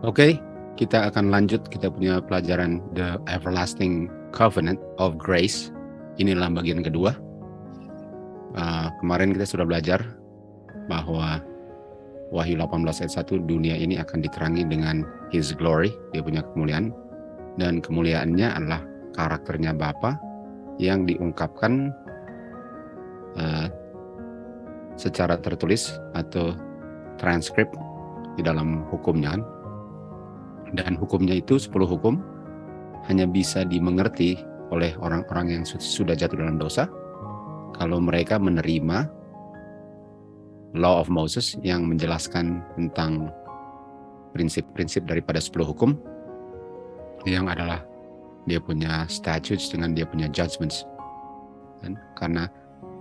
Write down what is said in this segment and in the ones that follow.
Oke, kita akan lanjut. Kita punya pelajaran The Everlasting Covenant of Grace. Inilah bagian kedua. Kemarin kita sudah belajar bahwa Wahyu 18 ayat 1, dunia ini akan diterangi dengan His glory, dia punya kemuliaan, dan kemuliaannya adalah karakternya Bapa yang diungkapkan secara tertulis atau transkrip di dalam hukumnya. Dan hukumnya itu 10 hukum hanya bisa dimengerti oleh orang-orang yang sudah jatuh dalam dosa kalau mereka menerima Law of Moses yang menjelaskan tentang prinsip-prinsip daripada 10 hukum yang adalah dia punya statutes dengan dia punya judgments. Dan karena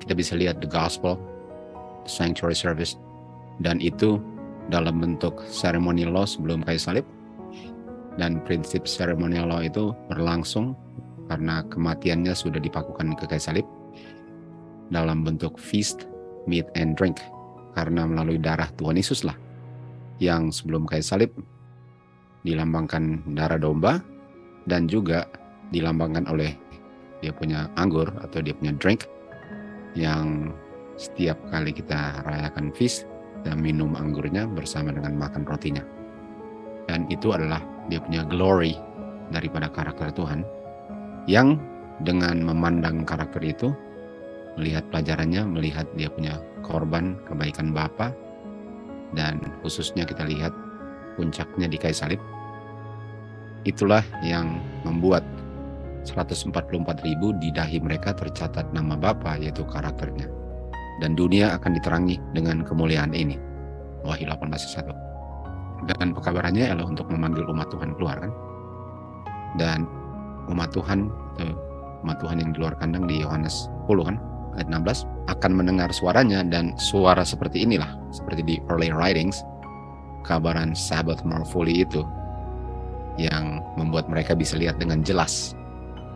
kita bisa lihat the gospel, the sanctuary service, dan itu dalam bentuk ceremonial law sebelum kayu salib, dan prinsip ceremonial law itu berlangsung karena kematiannya sudah dipakukan ke kayu salib dalam bentuk feast, meat and drink, karena melalui darah Tuhan Yesus lah yang sebelum kayu salib dilambangkan darah domba dan juga dilambangkan oleh dia punya anggur atau dia punya drink yang setiap kali kita rayakan feast dan minum anggurnya bersama dengan makan rotinya. Dan itu adalah dia punya glory daripada karakter Tuhan yang dengan memandang karakter itu, melihat pelajarannya, melihat dia punya korban kebaikan Bapa, dan khususnya kita lihat puncaknya di kayu salib, itulah yang membuat 144.000 di dahi mereka tercatat nama Bapa, yaitu karakternya. Dan dunia akan diterangi dengan kemuliaan ini. Wahyu 18:1. Dan pekabarannya adalah untuk memanggil umat Tuhan keluar, kan? Dan umat Tuhan yang di luar kandang di Yohanes 10 kan, ayat 16, akan mendengar suaranya, dan suara seperti inilah, seperti di early writings, kabaran Sabbath more fully itu, yang membuat mereka bisa lihat dengan jelas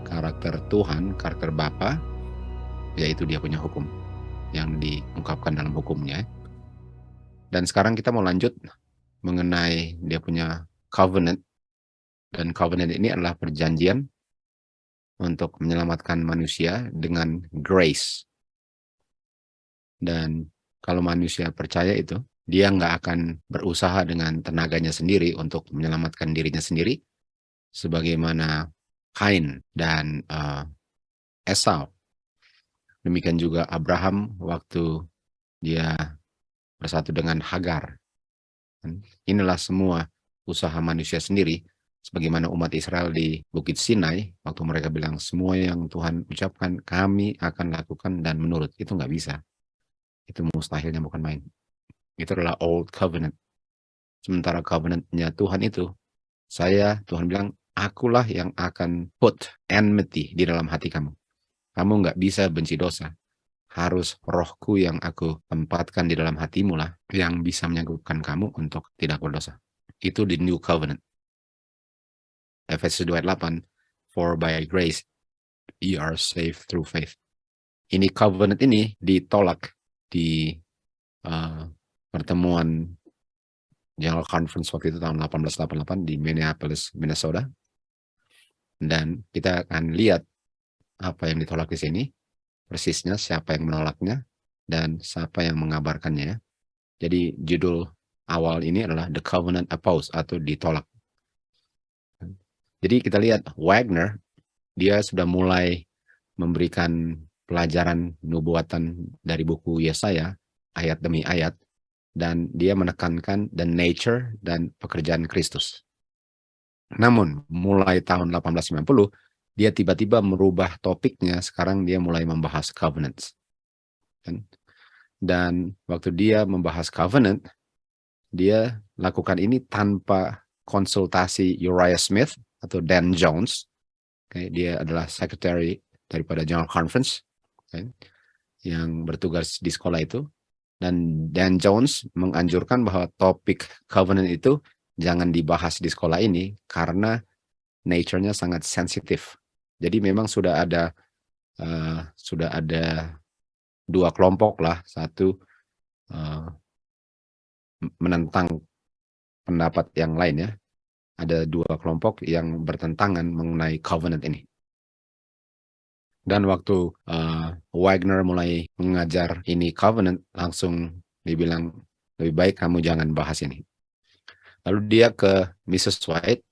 karakter Tuhan, karakter Bapa, yaitu dia punya hukum yang diungkapkan dalam hukumnya. Dan sekarang kita mau lanjut mengenai dia punya covenant, dan covenant ini adalah perjanjian untuk menyelamatkan manusia dengan grace. Dan kalau manusia percaya itu, dia nggak akan berusaha dengan tenaganya sendiri untuk menyelamatkan dirinya sendiri, sebagaimana Kain dan Esau. Demikian juga Abraham waktu dia bersatu dengan Hagar. Inilah semua usaha manusia sendiri, sebagaimana umat Israel di Bukit Sinai, waktu mereka bilang semua yang Tuhan ucapkan kami akan lakukan dan menurut. Itu nggak bisa. Itu mustahilnya, bukan main. Itu adalah old covenant. Sementara covenantnya Tuhan itu, Tuhan bilang, akulah yang akan put enmity di dalam hati kamu. Kamu nggak bisa benci dosa. Harus rohku yang aku tempatkan di dalam hatimu lah yang bisa menyanggupkan kamu untuk tidak berdosa. Itu di New Covenant. Efesus 2:8, for by grace ye are saved through faith. Ini covenant ini ditolak di pertemuan General Conference waktu itu tahun 1888 di Minneapolis, Minnesota. Dan kita akan lihat apa yang ditolak di sini, persisnya siapa yang menolaknya dan siapa yang mengabarkannya. Jadi judul awal ini adalah The Covenant Opposed atau ditolak. Jadi kita lihat Wagner, dia sudah mulai memberikan pelajaran nubuatan dari buku Yesaya, ayat demi ayat, dan dia menekankan the nature dan pekerjaan Kristus. Namun, mulai tahun 1890, dia tiba-tiba merubah topiknya, sekarang dia mulai membahas covenants. Dan waktu dia membahas covenant, dia lakukan ini tanpa konsultasi Uriah Smith atau Dan Jones. Dia adalah secretary daripada General Conference, yang bertugas di sekolah itu. Dan Dan Jones menganjurkan bahwa topik covenant itu jangan dibahas di sekolah ini karena nature-nya sangat sensitif. Jadi memang sudah ada dua kelompok lah, satu menentang pendapat yang lain ya, ada dua kelompok yang bertentangan mengenai covenant ini. Dan waktu Wagner mulai mengajar ini covenant, langsung dibilang lebih baik kamu jangan bahas ini. Lalu dia ke Mrs. White,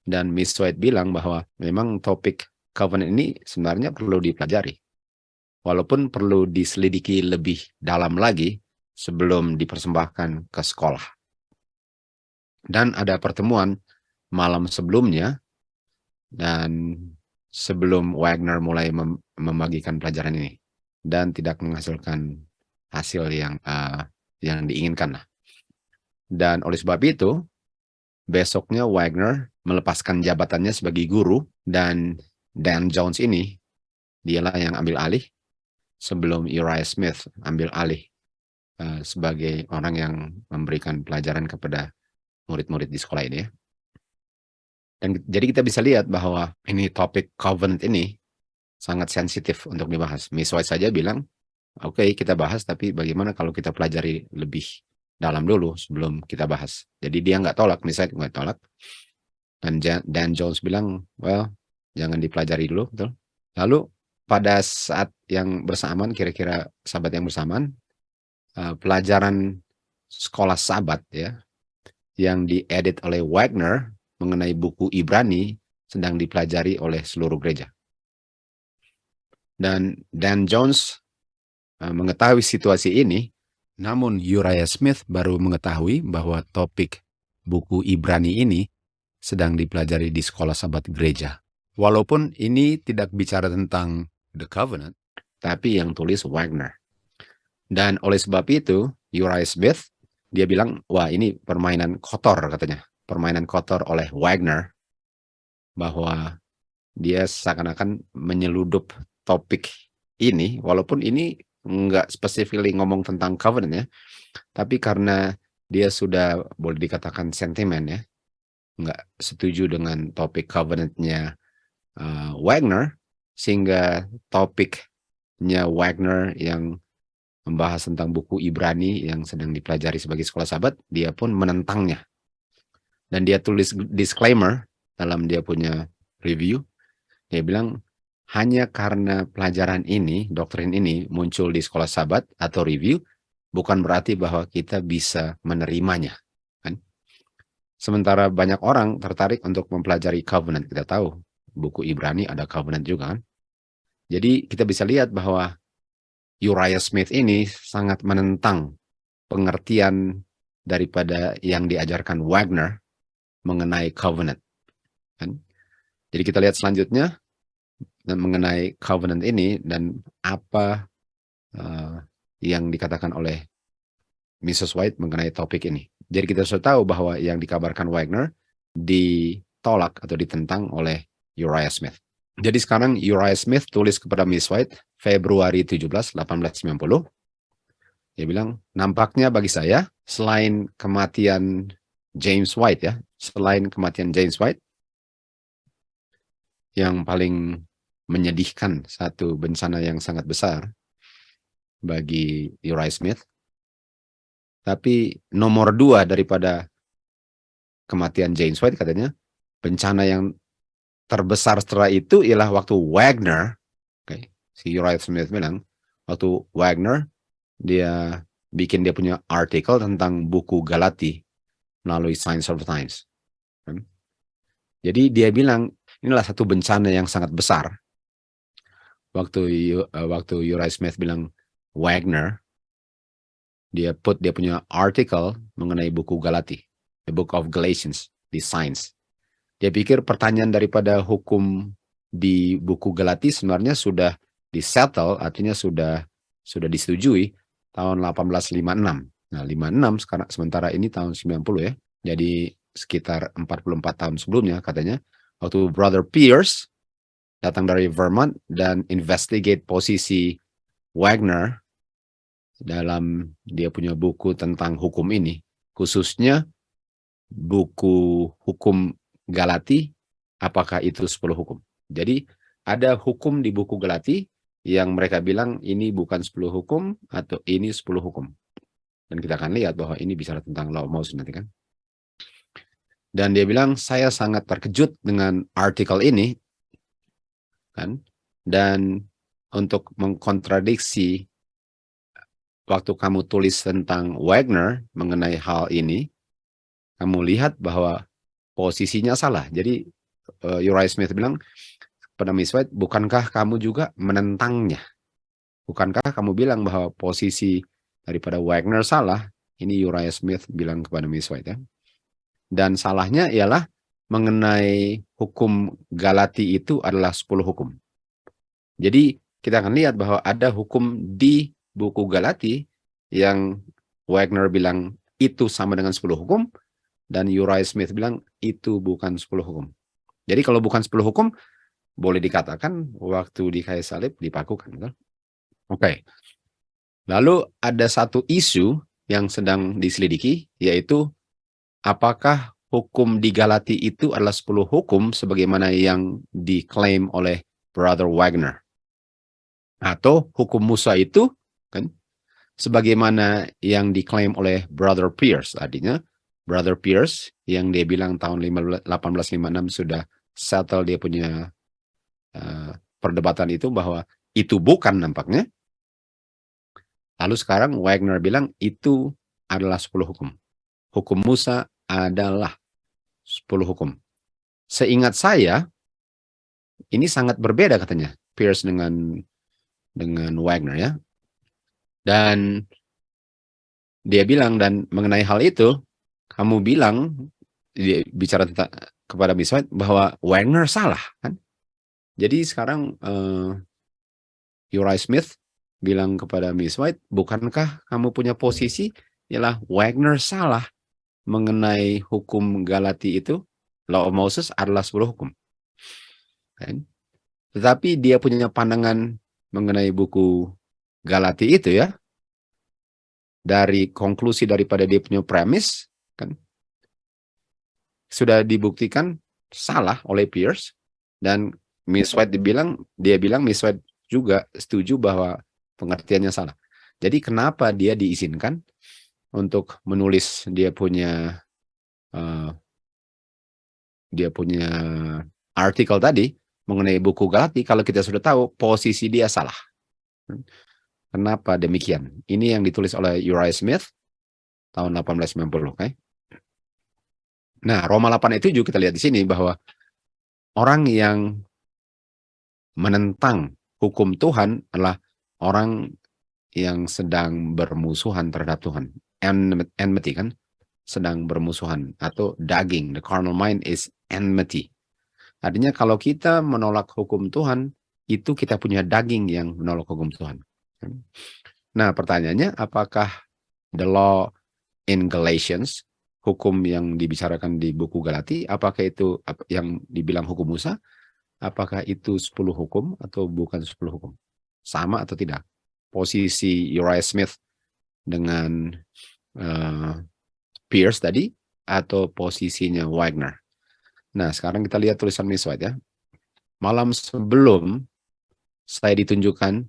dan Miss White bilang bahwa memang topik covenant ini sebenarnya perlu dipelajari. Walaupun perlu diselidiki lebih dalam lagi sebelum dipersembahkan ke sekolah. Dan ada pertemuan malam sebelumnya, dan sebelum Wagner mulai membagikan pelajaran ini, dan tidak menghasilkan hasil yang diinginkan lah. Dan oleh sebab itu, besoknya Wagner melepaskan jabatannya sebagai guru, dan Dan Jones ini dialah yang ambil alih sebelum Uriah Smith ambil alih sebagai orang yang memberikan pelajaran kepada murid-murid di sekolah ini ya. Dan jadi kita bisa lihat bahwa ini topik covenant ini sangat sensitif untuk dibahas. Miss White saja bilang, oke, kita bahas, tapi bagaimana kalau kita pelajari lebih dalam dulu sebelum kita bahas. Jadi dia nggak tolak, Miss White nggak tolak. Dan Dan Jones bilang, well, jangan dipelajari dulu, betul. Lalu pada saat yang bersamaan, kira-kira sahabat yang bersamaan, pelajaran sekolah sabat ya, yang diedit oleh Wagner mengenai buku Ibrani sedang dipelajari oleh seluruh gereja. Dan Dan Jones mengetahui situasi ini, namun Uriah Smith baru mengetahui bahwa topik buku Ibrani ini sedang dipelajari di sekolah sabat gereja. Walaupun ini tidak bicara tentang The Covenant, tapi yang tulis Wagner. Dan oleh sebab itu, Uriah Smith, dia bilang, wah ini permainan kotor katanya. Permainan kotor oleh Wagner, bahwa dia seakan-akan menyeludup topik ini, walaupun ini nggak spesifikly ngomong tentang covenant ya, tapi karena dia sudah boleh dikatakan sentimen ya, nggak setuju dengan topik covenantnya Wagner, sehingga topiknya Wagner yang membahas tentang buku Ibrani yang sedang dipelajari sebagai sekolah sabat, dia pun menentangnya. Dan dia tulis disclaimer dalam dia punya review, dia bilang, hanya karena pelajaran ini, doktrin ini muncul di sekolah sabat atau review, bukan berarti bahwa kita bisa menerimanya. Kan? Sementara banyak orang tertarik untuk mempelajari covenant. Kita tahu, buku Ibrani ada covenant juga kan. Jadi kita bisa lihat bahwa Uriah Smith ini sangat menentang pengertian daripada yang diajarkan Wagner mengenai covenant. Kan? Jadi kita lihat selanjutnya mengenai covenant ini dan apa yang dikatakan oleh Mrs. White mengenai topik ini. Jadi kita sudah tahu bahwa yang dikabarkan Wagner ditolak atau ditentang oleh Uriah Smith. Jadi sekarang Uriah Smith tulis kepada Miss White Februari 17, 1890. Dia bilang, nampaknya bagi saya, selain kematian James White ya, selain kematian James White, yang paling menyedihkan, satu bencana yang sangat besar bagi Uriah Smith, tapi nomor 2 daripada kematian James White katanya, bencana yang terbesar setelah itu ialah waktu Wagner, si Uriah Smith bilang, waktu Wagner, dia bikin dia punya artikel tentang buku Galati melalui Signs of the Times. Jadi dia bilang, inilah satu bencana yang sangat besar. Waktu Uriah Smith bilang Wagner, dia punya artikel mengenai buku Galati, the Book of Galatians, di Science. Dia pikir pertanyaan daripada hukum di buku Galati sebenarnya sudah disettle, artinya sudah disetujui tahun 1856. Nah, 56 sekarang, sementara ini tahun 90 ya. Jadi sekitar 44 tahun sebelumnya katanya, waktu Brother Pierce datang dari Vermont dan investigate posisi Wagner dalam dia punya buku tentang hukum ini, khususnya buku hukum Galati, apakah itu 10 hukum. Jadi ada hukum di buku Galati yang mereka bilang ini bukan 10 hukum atau ini 10 hukum. Dan kita akan lihat bahwa ini bicara tentang law of Moses nanti kan. Dan dia bilang, saya sangat terkejut dengan artikel ini, kan? Dan untuk mengkontradiksi waktu kamu tulis tentang Wagner mengenai hal ini, kamu lihat bahwa posisinya salah. Jadi Uriah Smith bilang kepada Miss White, bukankah kamu juga menentangnya? Bukankah kamu bilang bahwa posisi daripada Wagner salah? Ini Uriah Smith bilang kepada Miss White, ya. Dan salahnya ialah mengenai hukum Galati itu adalah 10 hukum. Jadi kita akan lihat bahwa ada hukum di buku Galati yang Wagner bilang itu sama dengan 10 hukum, dan Uriah Smith bilang itu bukan 10 hukum. Jadi kalau bukan 10 hukum, boleh dikatakan waktu di kayu salib dipakukan. Oke. Lalu ada satu isu yang sedang diselidiki, yaitu apakah hukum di Galati itu adalah 10 hukum sebagaimana yang diklaim oleh Brother Wagner. Atau hukum Musa itu, kan, sebagaimana yang diklaim oleh Brother Pierce. Artinya, Brother Pierce yang dia bilang tahun 1856 sudah settle dia punya perdebatan itu, bahwa itu bukan nampaknya. Lalu sekarang Wagner bilang itu adalah 10 hukum. Hukum Musa adalah 10 hukum. Seingat saya, ini sangat berbeda katanya, Pierce dengan Wagner, ya. Dan dia bilang, dan mengenai hal itu, kamu bilang, dia bicara tentang kepada Miss White bahwa Wagner salah, kan? Jadi sekarang Uriah Smith bilang kepada Miss White, bukankah kamu punya posisi ialah Wagner salah mengenai hukum Galati itu, Law of Moses adalah 10 hukum. Kan? Tetapi dia punya pandangan mengenai buku Galati itu, ya, dari konklusi daripada dia punya premis, kan, sudah dibuktikan salah oleh Pierce, dan Miss White dia bilang Miss White juga setuju bahwa pengertiannya salah. Jadi kenapa dia diizinkan untuk menulis dia punya artikel tadi mengenai buku Galati kalau kita sudah tahu posisi dia salah? Kenapa demikian? Ini yang ditulis oleh Uriah Smith tahun 1890, okay? Nah, Roma 8 itu juga kita lihat di sini bahwa orang yang menentang hukum Tuhan adalah orang yang sedang bermusuhan terhadap Tuhan. Enmity, kan? Sedang bermusuhan, atau daging. The carnal mind is enmity. Artinya kalau kita menolak hukum Tuhan, itu kita punya daging yang menolak hukum Tuhan. Nah, pertanyaannya, apakah the law in Galatians, hukum yang dibicarakan di buku Galati, apakah itu yang dibilang hukum Musa, apakah itu 10 hukum atau bukan 10 hukum? Sama atau tidak? Posisi Uriah Smith dengan Pierce tadi, atau posisinya Wagner? Nah, sekarang kita lihat tulisan Miss White, ya. Malam sebelum saya ditunjukkan,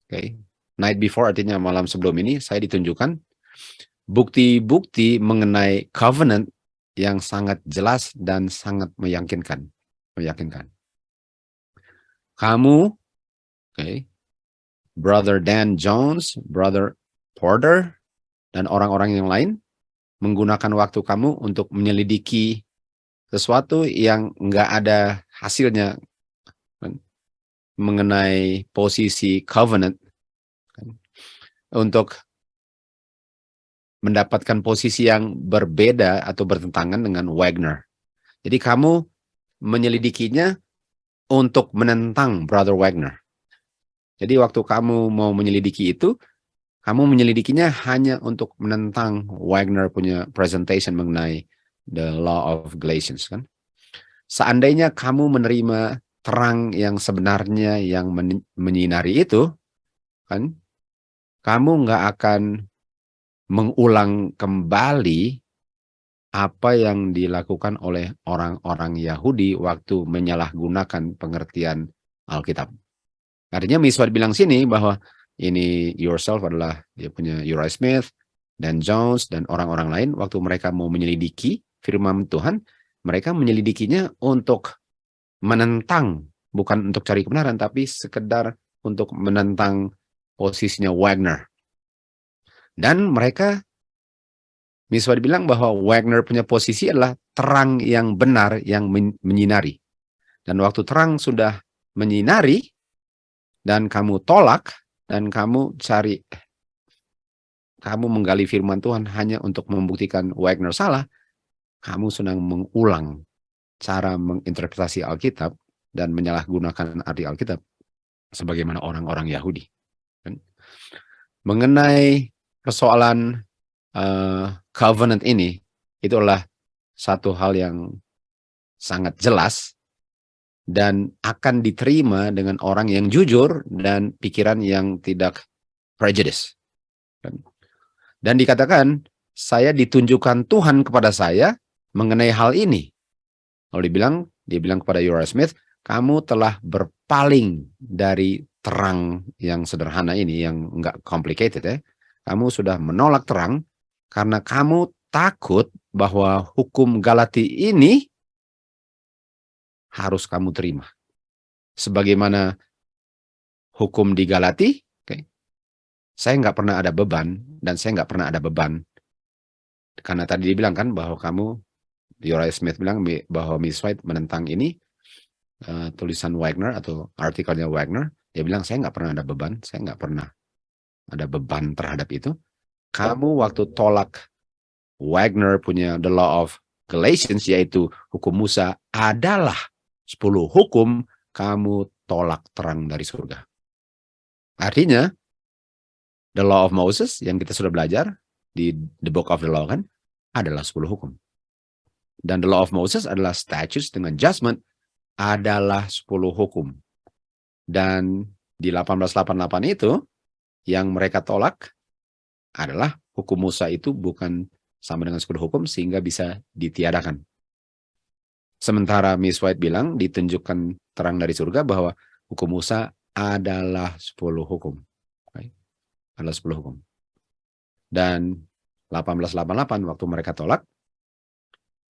okay, night before artinya malam sebelum ini, saya ditunjukkan bukti-bukti mengenai covenant yang sangat jelas dan sangat meyakinkan. Kamu, okay, Brother Dan Jones, Brother Porter, dan orang-orang yang lain menggunakan waktu kamu untuk menyelidiki sesuatu yang nggak ada hasilnya, kan, mengenai posisi covenant, kan, untuk mendapatkan posisi yang berbeda atau bertentangan dengan Wagner. Jadi kamu menyelidikinya untuk menentang Brother Wagner. Jadi waktu kamu mau menyelidiki itu, kamu menyelidikinya hanya untuk menentang Wagner punya presentation mengenai the law of Galatians, kan? Seandainya kamu menerima terang yang sebenarnya yang menyinari itu, kan, kamu nggak akan mengulang kembali apa yang dilakukan oleh orang-orang Yahudi waktu menyalahgunakan pengertian Alkitab. Artinya Miss White bilang sini bahwa ini yourself adalah dia punya Uriah Smith, Dan Jones, dan orang-orang lain waktu mereka mau menyelidiki firman Tuhan, mereka menyelidikinya untuk menentang, bukan untuk cari kebenaran, tapi sekedar untuk menentang posisinya Wagner. Dan mereka, Miswad bilang bahwa Wagner punya posisi adalah terang yang benar yang menyinari. Dan waktu terang sudah menyinari, dan kamu tolak, dan kamu menggali firman Tuhan hanya untuk membuktikan Wagner salah, kamu sedang mengulang cara menginterpretasi Alkitab dan menyalahgunakan arti Alkitab sebagaimana orang-orang Yahudi. Mengenai persoalan covenant ini, itu adalah satu hal yang sangat jelas dan akan diterima dengan orang yang jujur dan pikiran yang tidak prejudice. Dan dikatakan, saya ditunjukkan Tuhan kepada saya mengenai hal ini. Lalu dia bilang kepada Uriah Smith, kamu telah berpaling dari terang yang sederhana ini, yang enggak complicated ya. Kamu sudah menolak terang karena kamu takut bahwa hukum Galati ini harus kamu terima. Sebagaimana hukum di Galati, saya nggak pernah ada beban, dan saya nggak pernah ada beban. Karena tadi dibilang kan bahwa Uriah Smith bilang bahwa Miss White menentang ini, tulisan Wagner atau artikelnya Wagner, dia bilang saya nggak pernah ada beban, saya nggak pernah ada beban terhadap itu. Kamu waktu tolak Wagner punya The Law of Galatians, yaitu hukum Musa adalah 10 hukum, kamu tolak terang dari surga. Artinya, The Law of Moses yang kita sudah belajar di The Book of the Law kan adalah 10 hukum. Dan The Law of Moses adalah statutes dengan judgment adalah 10 hukum. Dan di 1888 itu yang mereka tolak adalah hukum Musa itu bukan sama dengan 10 hukum sehingga bisa ditiadakan. Sementara Miss White bilang ditunjukkan terang dari surga bahwa hukum Musa adalah 10 hukum. Adalah 10 hukum. Dan 1888 waktu mereka tolak,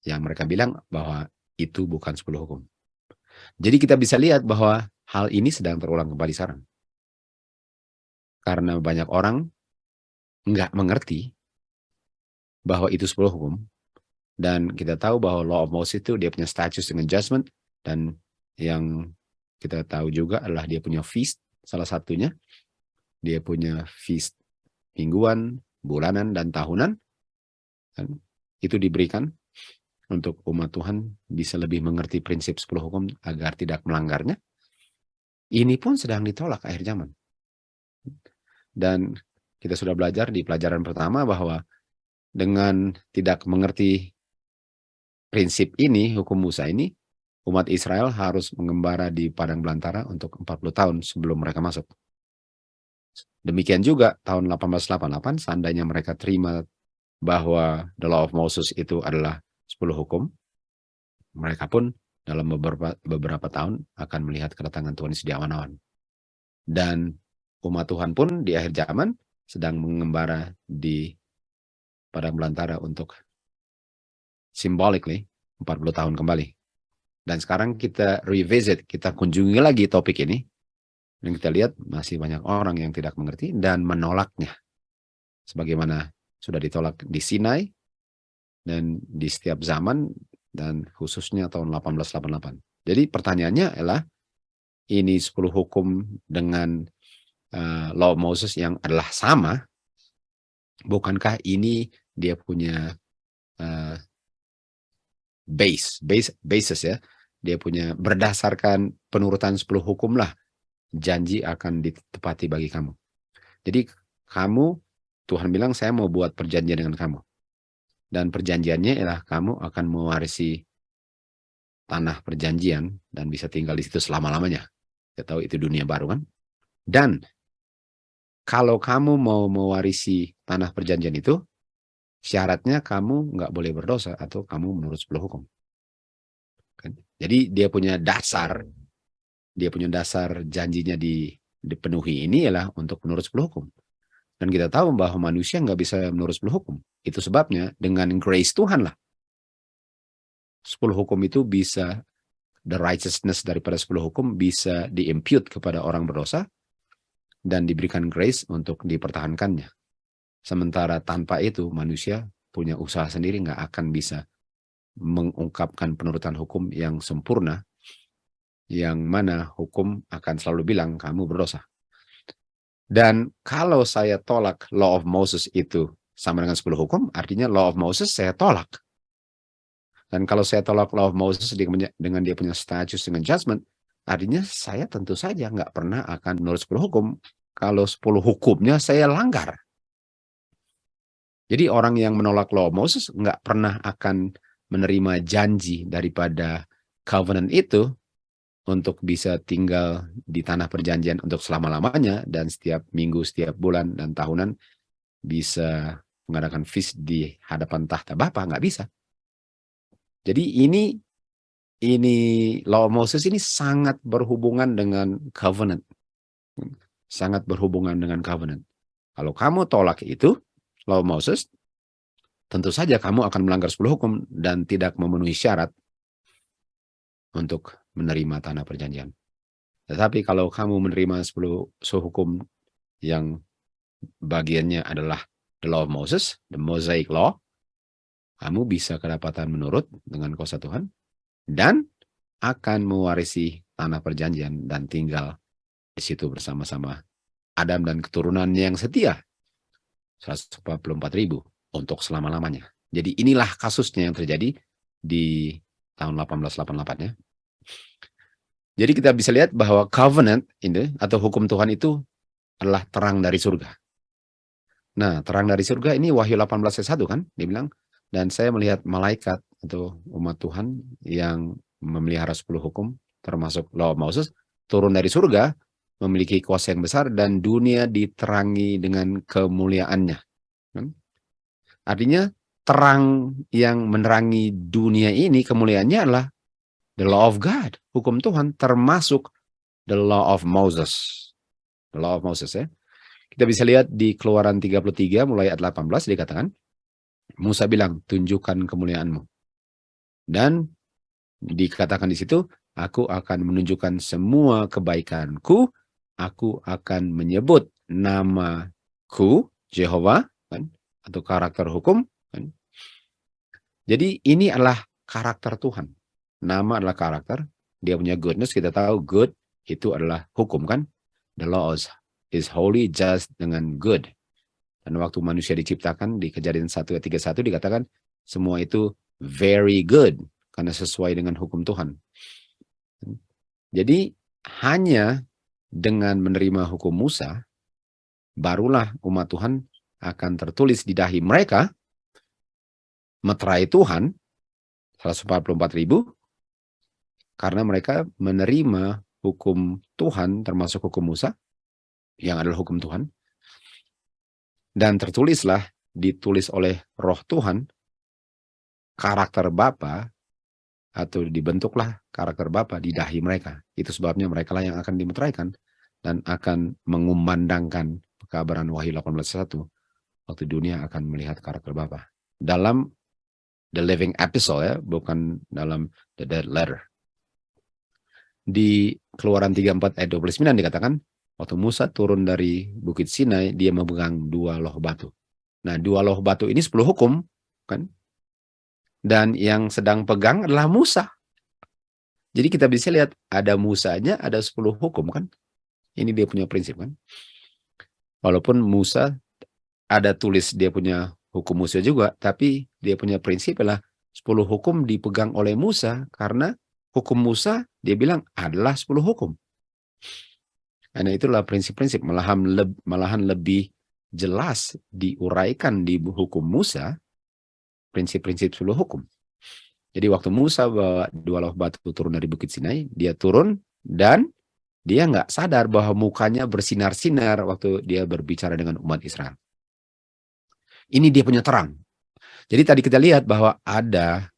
yang mereka bilang bahwa itu bukan 10 hukum. Jadi kita bisa lihat bahwa hal ini sedang terulang kembali sekarang. Karena banyak orang nggak mengerti bahwa itu 10 hukum. Dan kita tahu bahwa Law of Moses itu dia punya status dengan judgment. Dan yang kita tahu juga adalah dia punya feast, salah satunya. Dia punya feast mingguan, bulanan, dan tahunan. Dan itu diberikan untuk umat Tuhan bisa lebih mengerti prinsip 10 hukum agar tidak melanggarnya. Ini pun sedang ditolak akhir zaman. Dan kita sudah belajar di pelajaran pertama bahwa dengan tidak mengerti prinsip ini, hukum Musa ini, umat Israel harus mengembara di padang belantara untuk 40 tahun sebelum mereka masuk. Demikian juga tahun 1888, seandainya mereka terima bahwa The Law of Moses itu adalah 10 hukum, mereka pun dalam beberapa tahun akan melihat kedatangan Tuhan Yesus di awan-awan. Dan umat Tuhan pun di akhir zaman sedang mengembara di padang belantara untuk symbolically 40 tahun kembali. Dan sekarang kita revisit, kita kunjungi lagi topik ini. Dan kita lihat masih banyak orang yang tidak mengerti dan menolaknya. Sebagaimana sudah ditolak di Sinai dan di setiap zaman dan khususnya tahun 1888. Jadi pertanyaannya adalah ini 10 hukum dengan Law of Moses yang adalah sama, bukankah ini dia punya basis ya, dia punya berdasarkan penurutan 10 hukum lah janji akan ditepati bagi kamu. Jadi kamu, Tuhan bilang saya mau buat perjanjian dengan kamu. Dan perjanjiannya ialah kamu akan mewarisi tanah perjanjian dan bisa tinggal di situ selama-lamanya. Kita tahu itu dunia baru kan. Dan kalau kamu mau mewarisi tanah perjanjian itu, syaratnya kamu nggak boleh berdosa atau kamu menurut 10 hukum. Jadi dia punya dasar janjinya dipenuhi ini ialah untuk menurut 10 hukum. Dan kita tahu bahwa manusia nggak bisa menurut 10 hukum. Itu sebabnya dengan grace Tuhan lah. 10 hukum itu bisa, the righteousness daripada 10 hukum bisa di-impute kepada orang berdosa dan diberikan grace untuk dipertahankannya. Sementara tanpa itu manusia punya usaha sendiri nggak akan bisa mengungkapkan penurutan hukum yang sempurna, yang mana hukum akan selalu bilang kamu berdosa. Dan kalau saya tolak Law of Moses itu sama dengan 10 hukum, artinya Law of Moses saya tolak. Dan kalau saya tolak Law of Moses dengan dia punya status dengan judgment, artinya saya tentu saja nggak pernah akan menurut 10 hukum. Kalau 10 hukumnya saya langgar. Jadi orang yang menolak Law of Moses nggak pernah akan menerima janji daripada covenant itu untuk bisa tinggal di tanah perjanjian untuk selama-lamanya, dan setiap minggu, setiap bulan, dan tahunan bisa mengadakan feast di hadapan tahta Bapa, nggak bisa. Jadi ini Law of Moses ini sangat berhubungan dengan covenant. Sangat berhubungan dengan covenant. Kalau kamu tolak itu, Law of Moses, tentu saja kamu akan melanggar 10 hukum dan tidak memenuhi syarat untuk menerima tanah perjanjian. Tetapi kalau kamu menerima 10 hukum yang bagiannya adalah the Law of Moses, the Mosaic Law, kamu bisa kedapatan menurut dengan kuasa Tuhan dan akan mewarisi tanah perjanjian dan tinggal di situ bersama-sama Adam dan keturunannya yang setia, 144.000 untuk selama-lamanya. Jadi inilah kasusnya yang terjadi di tahun 1888 ya. Jadi kita bisa lihat bahwa covenant ini atau hukum Tuhan itu adalah terang dari surga. Nah, terang dari surga ini Wahyu 18 ayat 1 kan, dia bilang, dan saya melihat malaikat atau umat Tuhan yang memelihara 10 hukum termasuk Law of Moses turun dari surga, memiliki kuasa yang besar dan dunia diterangi dengan kemuliaannya. Artinya terang yang menerangi dunia ini kemuliaannya adalah the law of God, hukum Tuhan, termasuk the law of Moses. The law of Moses ya. Kita bisa lihat di Keluaran 33 mulai ayat 18 dikatakan, Musa bilang, tunjukkan kemuliaanmu. Dan dikatakan di situ, aku akan menunjukkan semua kebaikanku, aku akan menyebut namaku, Jehovah, kan? Atau karakter hukum. Kan? Jadi ini adalah karakter Tuhan. Nama adalah karakter, dia punya goodness, kita tahu good itu adalah hukum kan. The law is holy, just, dengan good. Dan waktu manusia diciptakan di Kejadian 1 ayat 31 dikatakan semua itu very good karena sesuai dengan hukum Tuhan. Jadi hanya dengan menerima hukum Musa barulah umat Tuhan akan tertulis di dahi mereka meterai Tuhan 144.000 karena mereka menerima hukum Tuhan termasuk hukum Musa yang adalah hukum Tuhan, dan ditulis oleh Roh Tuhan karakter Bapa, atau dibentuklah karakter Bapa di dahi mereka. Itu sebabnya mereka lah yang akan dimeteraikan dan akan mengumandangkan pekabaran Wahyu 18:1 waktu dunia akan melihat karakter Bapa dalam the living epistle ya, bukan dalam the dead letter. Di Keluaran 34 ayat 29 dikatakan waktu Musa turun dari Bukit Sinai, dia memegang 2 loh batu. Nah, 2 loh batu ini 10 hukum, kan? Dan yang sedang pegang adalah Musa. Jadi kita bisa lihat ada Musanya, ada 10 hukum, kan? Ini dia punya prinsip, kan? Walaupun Musa ada tulis dia punya hukum Musa juga, tapi dia punya prinsip adalah 10 hukum dipegang oleh Musa karena hukum Musa dia bilang adalah 10 hukum. Karena itulah prinsip-prinsip malahan lebih jelas diuraikan di hukum Musa, prinsip-prinsip 10 hukum. Jadi waktu Musa bawa 2 loh batu turun dari Bukit Sinai, dia turun dan dia nggak sadar bahwa mukanya bersinar-sinar waktu dia berbicara dengan umat Israel. Ini dia punya terang. Jadi tadi kita lihat bahwa ada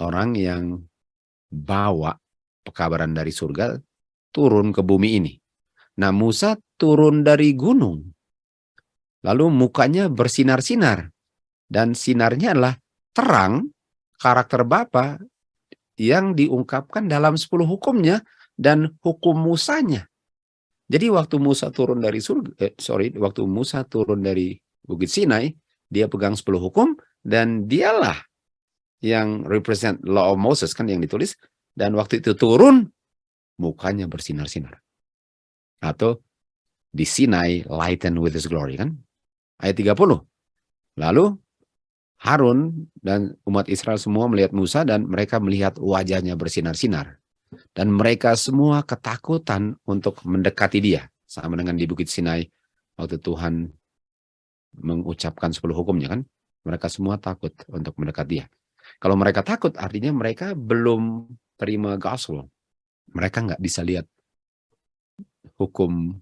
orang yang bawa pekabaran dari surga turun ke bumi ini. Nah, Musa turun dari gunung. Lalu mukanya bersinar-sinar. Dan sinarnya adalah terang karakter Bapa yang diungkapkan dalam 10 hukumnya dan hukum Musanya. Jadi waktu Musa turun dari waktu Musa turun dari Bukit Sinai, dia pegang 10 hukum dan dialah yang represent law of Moses kan yang ditulis, dan waktu itu turun mukanya bersinar-sinar. Atau di Sinai lighten with his glory kan. Ayat 30. Lalu Harun dan umat Israel semua melihat Musa dan mereka melihat wajahnya bersinar-sinar. Dan mereka semua ketakutan untuk mendekati dia. Sama dengan di Bukit Sinai waktu Tuhan mengucapkan 10 hukumnya kan. Mereka semua takut untuk mendekat dia. Kalau mereka takut artinya mereka belum terima gospel. Mereka nggak bisa lihat hukum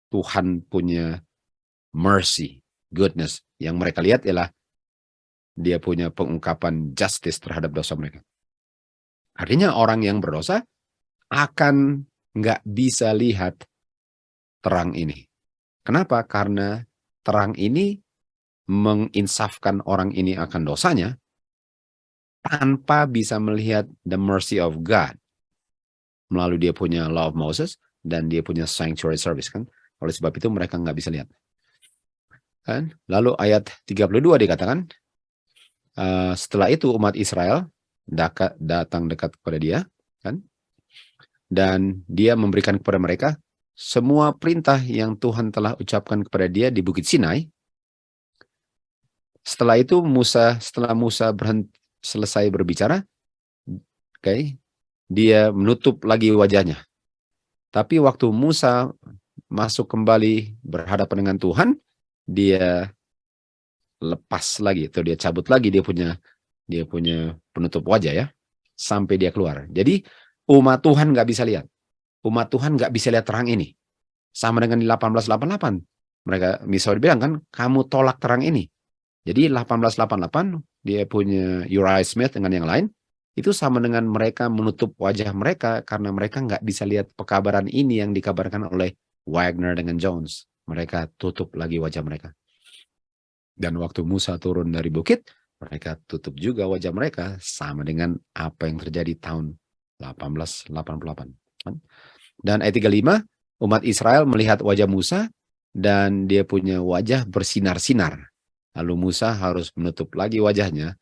Tuhan punya mercy, goodness. Yang mereka lihat ialah dia punya pengungkapan justice terhadap dosa mereka. Artinya orang yang berdosa akan nggak bisa lihat terang ini. Kenapa? Karena terang ini menginsafkan orang ini akan dosanya tanpa bisa melihat the mercy of God melalui dia punya law of Moses dan dia punya sanctuary service kan. Oleh sebab itu mereka nggak bisa lihat. Kan? Lalu ayat 32 dikatakan, setelah itu umat Israel datang dekat kepada dia, kan? Dan dia memberikan kepada mereka semua perintah yang Tuhan telah ucapkan kepada dia di Bukit Sinai. Setelah itu setelah Musa selesai berbicara, dia menutup lagi wajahnya. Tapi waktu Musa masuk kembali berhadapan dengan Tuhan, dia lepas lagi atau dia cabut lagi dia punya penutup wajah ya sampai dia keluar. Jadi umat Tuhan nggak bisa lihat. Umat Tuhan nggak bisa lihat terang ini. Sama dengan di 1888. Mereka misalnya bilang kan, kamu tolak terang ini. Jadi 1888 dia punya Uriah Smith dengan yang lain. Itu sama dengan mereka menutup wajah mereka karena mereka nggak bisa lihat pekabaran ini yang dikabarkan oleh Wagner dengan Jones. Mereka tutup lagi wajah mereka. Dan waktu Musa turun dari bukit, mereka tutup juga wajah mereka sama dengan apa yang terjadi tahun 1888. Dan ayat 35, umat Israel melihat wajah Musa dan dia punya wajah bersinar-sinar. Lalu Musa harus menutup lagi wajahnya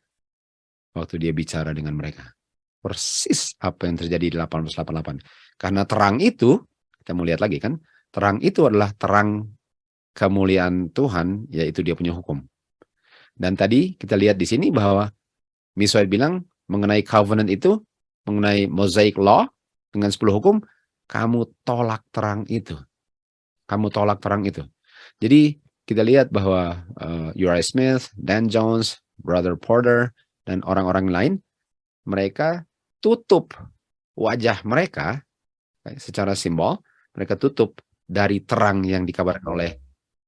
waktu dia bicara dengan mereka. Persis apa yang terjadi di 1888. Karena terang itu, kita mau lihat lagi kan, terang itu adalah terang kemuliaan Tuhan, yaitu dia punya hukum. Dan tadi kita lihat di sini bahwa Miswai bilang mengenai covenant itu, mengenai Mosaic Law dengan 10 hukum, kamu tolak terang itu. Kamu tolak terang itu. Jadi kita lihat bahwa Uriah Smith, Dan Jones, Brother Porter, dan orang-orang lain, mereka tutup wajah mereka secara simbol, mereka tutup dari terang yang dikabarkan oleh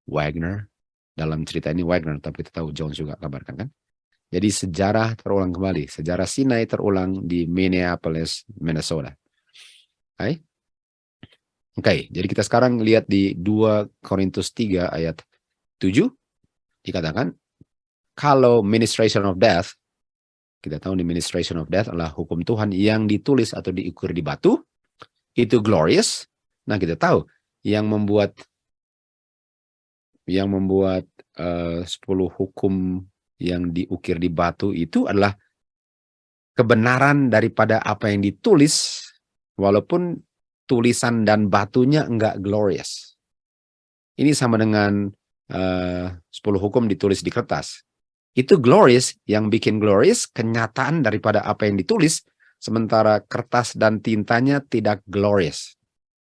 Wagner. Dalam cerita ini Wagner, tapi kita tahu Jones juga kabarkan kan. Jadi sejarah terulang kembali. Sejarah Sinai terulang di Minneapolis, Minnesota. Oke, jadi kita sekarang lihat di 2 Korintus 3 ayat 7. Dikatakan, kalau ministration of death, kita tahu di ministration of death adalah hukum Tuhan yang ditulis atau diukur di batu, itu glorious. Nah kita tahu yang membuat 10 hukum yang diukir di batu itu adalah kebenaran daripada apa yang ditulis, walaupun tulisan dan batunya enggak glorious. Ini sama dengan 10 hukum ditulis di kertas. Itu glorious, yang bikin glorious kenyataan daripada apa yang ditulis, sementara kertas dan tintanya tidak glorious.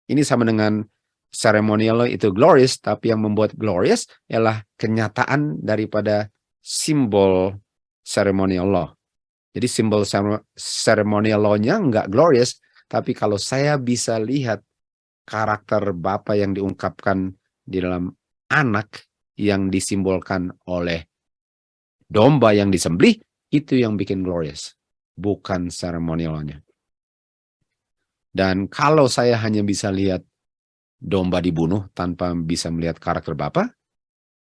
Ini sama dengan ceremonial itu glorious, tapi yang membuat glorious ialah kenyataan daripada simbol ceremonial law. Jadi simbol ceremonial law-nya enggak glorious, tapi kalau saya bisa lihat karakter Bapa yang diungkapkan di dalam anak yang disimbolkan oleh domba yang disembelih, itu yang bikin glorious, bukan ceremonial law-nya. Dan kalau saya hanya bisa lihat domba dibunuh tanpa bisa melihat karakter Bapa,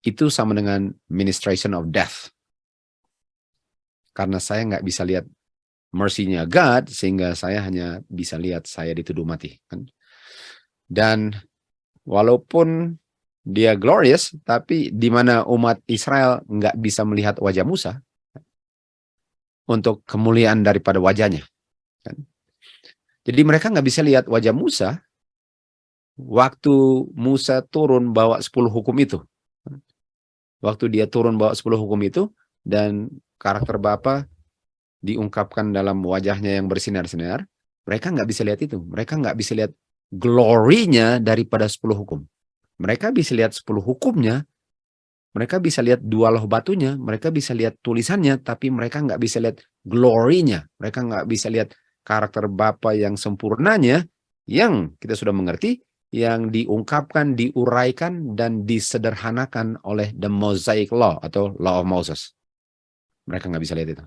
itu sama dengan ministration of death. Karena saya nggak bisa lihat mercy-nya God, sehingga saya hanya bisa lihat saya dituduh mati. Kan? Dan walaupun dia glorious, tapi di mana umat Israel nggak bisa melihat wajah Musa untuk kemuliaan daripada wajahnya. Kan? Jadi mereka nggak bisa lihat wajah Musa waktu Musa turun bawa 10 hukum itu. Waktu dia turun bawa 10 hukum itu, dan karakter Bapa diungkapkan dalam wajahnya yang bersinar-sinar, mereka nggak bisa lihat itu. Mereka nggak bisa lihat glory-nya daripada 10 hukum. Mereka bisa lihat 10 hukumnya, mereka bisa lihat 2 loh batunya, mereka bisa lihat tulisannya, tapi mereka nggak bisa lihat glory-nya. Mereka nggak bisa lihat karakter Bapa yang sempurnanya, yang kita sudah mengerti, yang diungkapkan, diuraikan, dan disederhanakan oleh the Mosaic Law atau Law of Moses. Mereka nggak bisa lihat itu.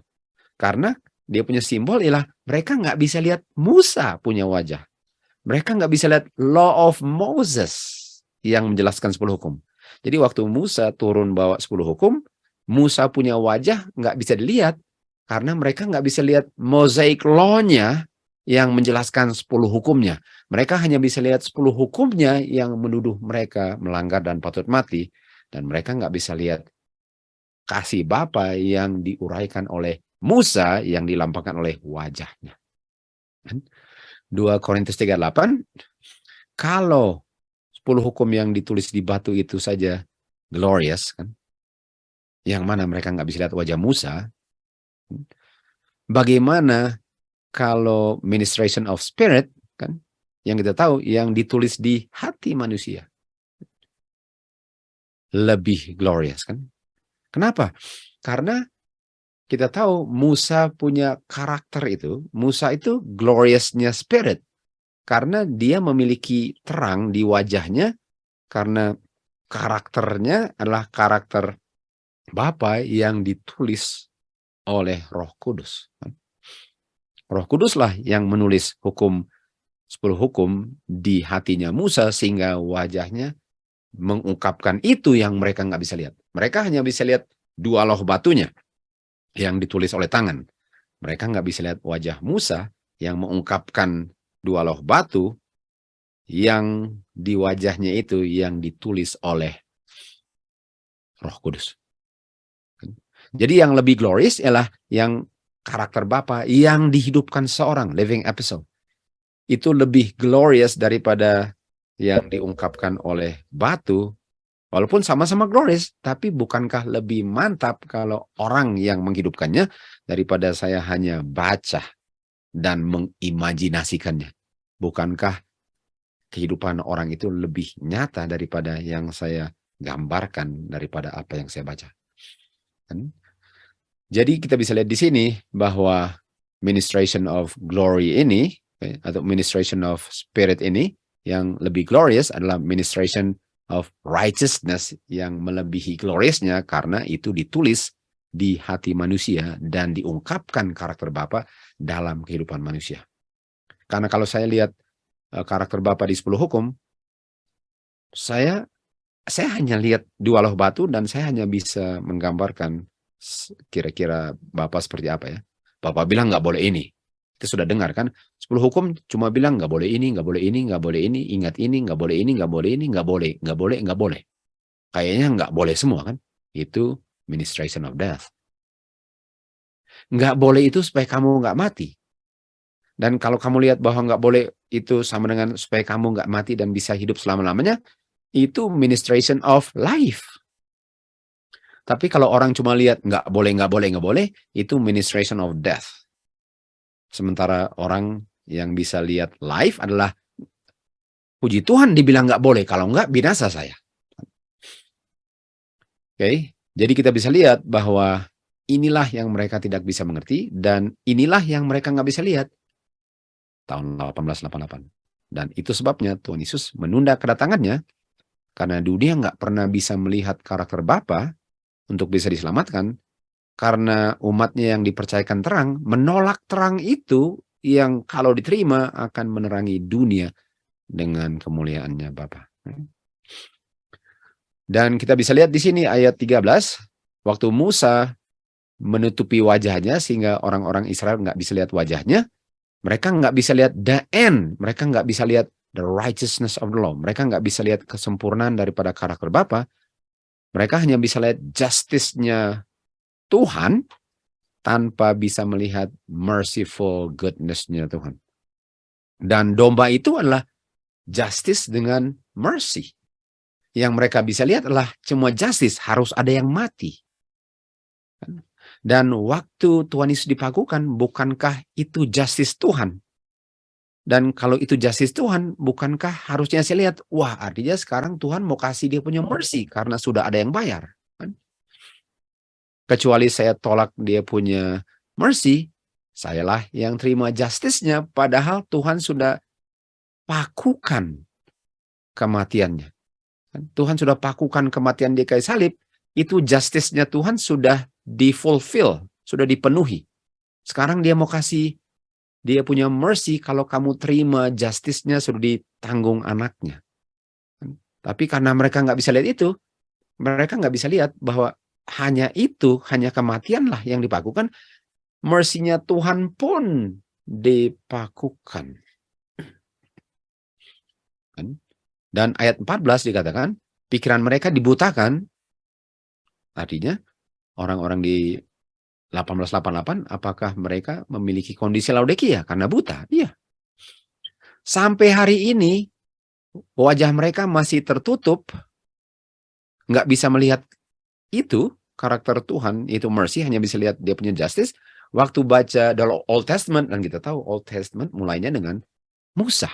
Karena dia punya simbol ialah mereka nggak bisa lihat Musa punya wajah. Mereka nggak bisa lihat Law of Moses yang menjelaskan 10 hukum. Jadi waktu Musa turun bawa 10 hukum, Musa punya wajah nggak bisa dilihat karena mereka nggak bisa lihat Mosaic Law-nya yang menjelaskan 10 hukumnya. Mereka hanya bisa lihat 10 hukumnya yang menuduh mereka melanggar dan patut mati. Dan mereka nggak bisa lihat kasih Bapa yang diuraikan oleh Musa yang dilambangkan oleh wajahnya. 2 Korintus 3:8, kalau 10 hukum yang ditulis di batu itu saja glorious, kan? Yang mana mereka nggak bisa lihat wajah Musa. Bagaimana kalau ministration of spirit, kan? Yang kita tahu yang ditulis di hati manusia lebih glorious, kan? Kenapa? Karena kita tahu Musa punya karakter itu. Musa itu gloriousnya spirit. Karena dia memiliki terang di wajahnya. Karena karakternya adalah karakter Bapa yang ditulis oleh Roh Kudus. Roh Kuduslah yang menulis 10 hukum di hatinya Musa sehingga wajahnya mengungkapkan itu yang mereka nggak bisa lihat. Mereka hanya bisa lihat 2 loh batunya yang ditulis oleh tangan. Mereka nggak bisa lihat wajah Musa yang mengungkapkan 2 loh batu yang di wajahnya itu yang ditulis oleh Roh Kudus. Jadi yang lebih glorious ialah yang karakter Bapa yang dihidupkan seorang, living episode. Itu lebih glorious daripada yang diungkapkan oleh batu. Walaupun sama-sama glorious, tapi bukankah lebih mantap kalau orang yang menghidupkannya daripada saya hanya baca dan mengimajinasikannya? Bukankah kehidupan orang itu lebih nyata daripada yang saya gambarkan daripada apa yang saya baca? Kan? Jadi kita bisa lihat di sini bahwa ministration of glory ini, atau ministration of spirit ini, yang lebih glorious adalah ministration of righteousness yang melebihi gloriousnya karena itu ditulis di hati manusia dan diungkapkan karakter Bapa dalam kehidupan manusia. Karena kalau saya lihat karakter Bapa di 10 hukum, saya hanya lihat 2 loh batu dan saya hanya bisa menggambarkan kira-kira Bapak seperti apa ya. Bapak bilang nggak boleh ini. Kita sudah dengar kan, 10 hukum cuma bilang nggak boleh ini, nggak boleh ini, nggak boleh ini, ingat ini, nggak boleh ini, nggak boleh ini, nggak boleh, nggak boleh, nggak boleh. Kayaknya nggak boleh semua kan. Itu ministration of death. Nggak boleh itu supaya kamu nggak mati. Dan kalau kamu lihat bahwa nggak boleh itu sama dengan supaya kamu nggak mati dan bisa hidup selama-lamanya, itu ministration of life. Tapi kalau orang cuma lihat nggak boleh, nggak boleh, nggak boleh, itu ministration of death. Sementara orang yang bisa lihat life adalah puji Tuhan dibilang nggak boleh, kalau nggak binasa saya. Oke, jadi kita bisa lihat bahwa inilah yang mereka tidak bisa mengerti dan inilah yang mereka nggak bisa lihat. Tahun 1888. Dan itu sebabnya Tuhan Yesus menunda kedatangannya karena dunia nggak pernah bisa melihat karakter Bapa untuk bisa diselamatkan, karena umatnya yang dipercayakan terang menolak terang itu yang kalau diterima akan menerangi dunia dengan kemuliaannya Bapa. Dan kita bisa lihat di sini ayat 13, waktu Musa menutupi wajahnya sehingga orang-orang Israel nggak bisa lihat wajahnya. Mereka nggak bisa lihat the end. Mereka nggak bisa lihat the righteousness of the law. Mereka nggak bisa lihat kesempurnaan daripada karakter Bapa. Mereka hanya bisa lihat justice-nya Tuhan tanpa bisa melihat merciful goodness-nya Tuhan. Dan domba itu adalah justice dengan mercy. Yang mereka bisa lihat adalah cuma justice, harus ada yang mati. Dan waktu Tuhan Yesus dipakukan, bukankah itu justice Tuhan? Dan kalau itu justice Tuhan, bukankah harusnya saya lihat, wah artinya sekarang Tuhan mau kasih dia punya mercy karena sudah ada yang bayar. Kan? Kecuali saya tolak dia punya mercy, sayalah yang terima justice-nya, padahal Tuhan sudah pakukan kematiannya. Tuhan sudah pakukan kematian di kayu salib, itu justice-nya Tuhan sudah di-fulfill, sudah dipenuhi. Sekarang dia mau kasih, dia punya mercy kalau kamu terima justice-nya sudah ditanggung anaknya. Tapi karena mereka nggak bisa lihat itu, mereka nggak bisa lihat bahwa hanya itu, hanya kematianlah yang dipakukan, mercy-nya Tuhan pun dipakukan. Dan ayat 14 dikatakan, pikiran mereka dibutakan, artinya orang-orang di 1888, apakah mereka memiliki kondisi Laodikia karena buta? Iya. Sampai hari ini, wajah mereka masih tertutup, nggak bisa melihat itu, karakter Tuhan, itu mercy, hanya bisa lihat dia punya justice. Waktu baca dalam Old Testament, dan kita tahu Old Testament mulainya dengan Musa.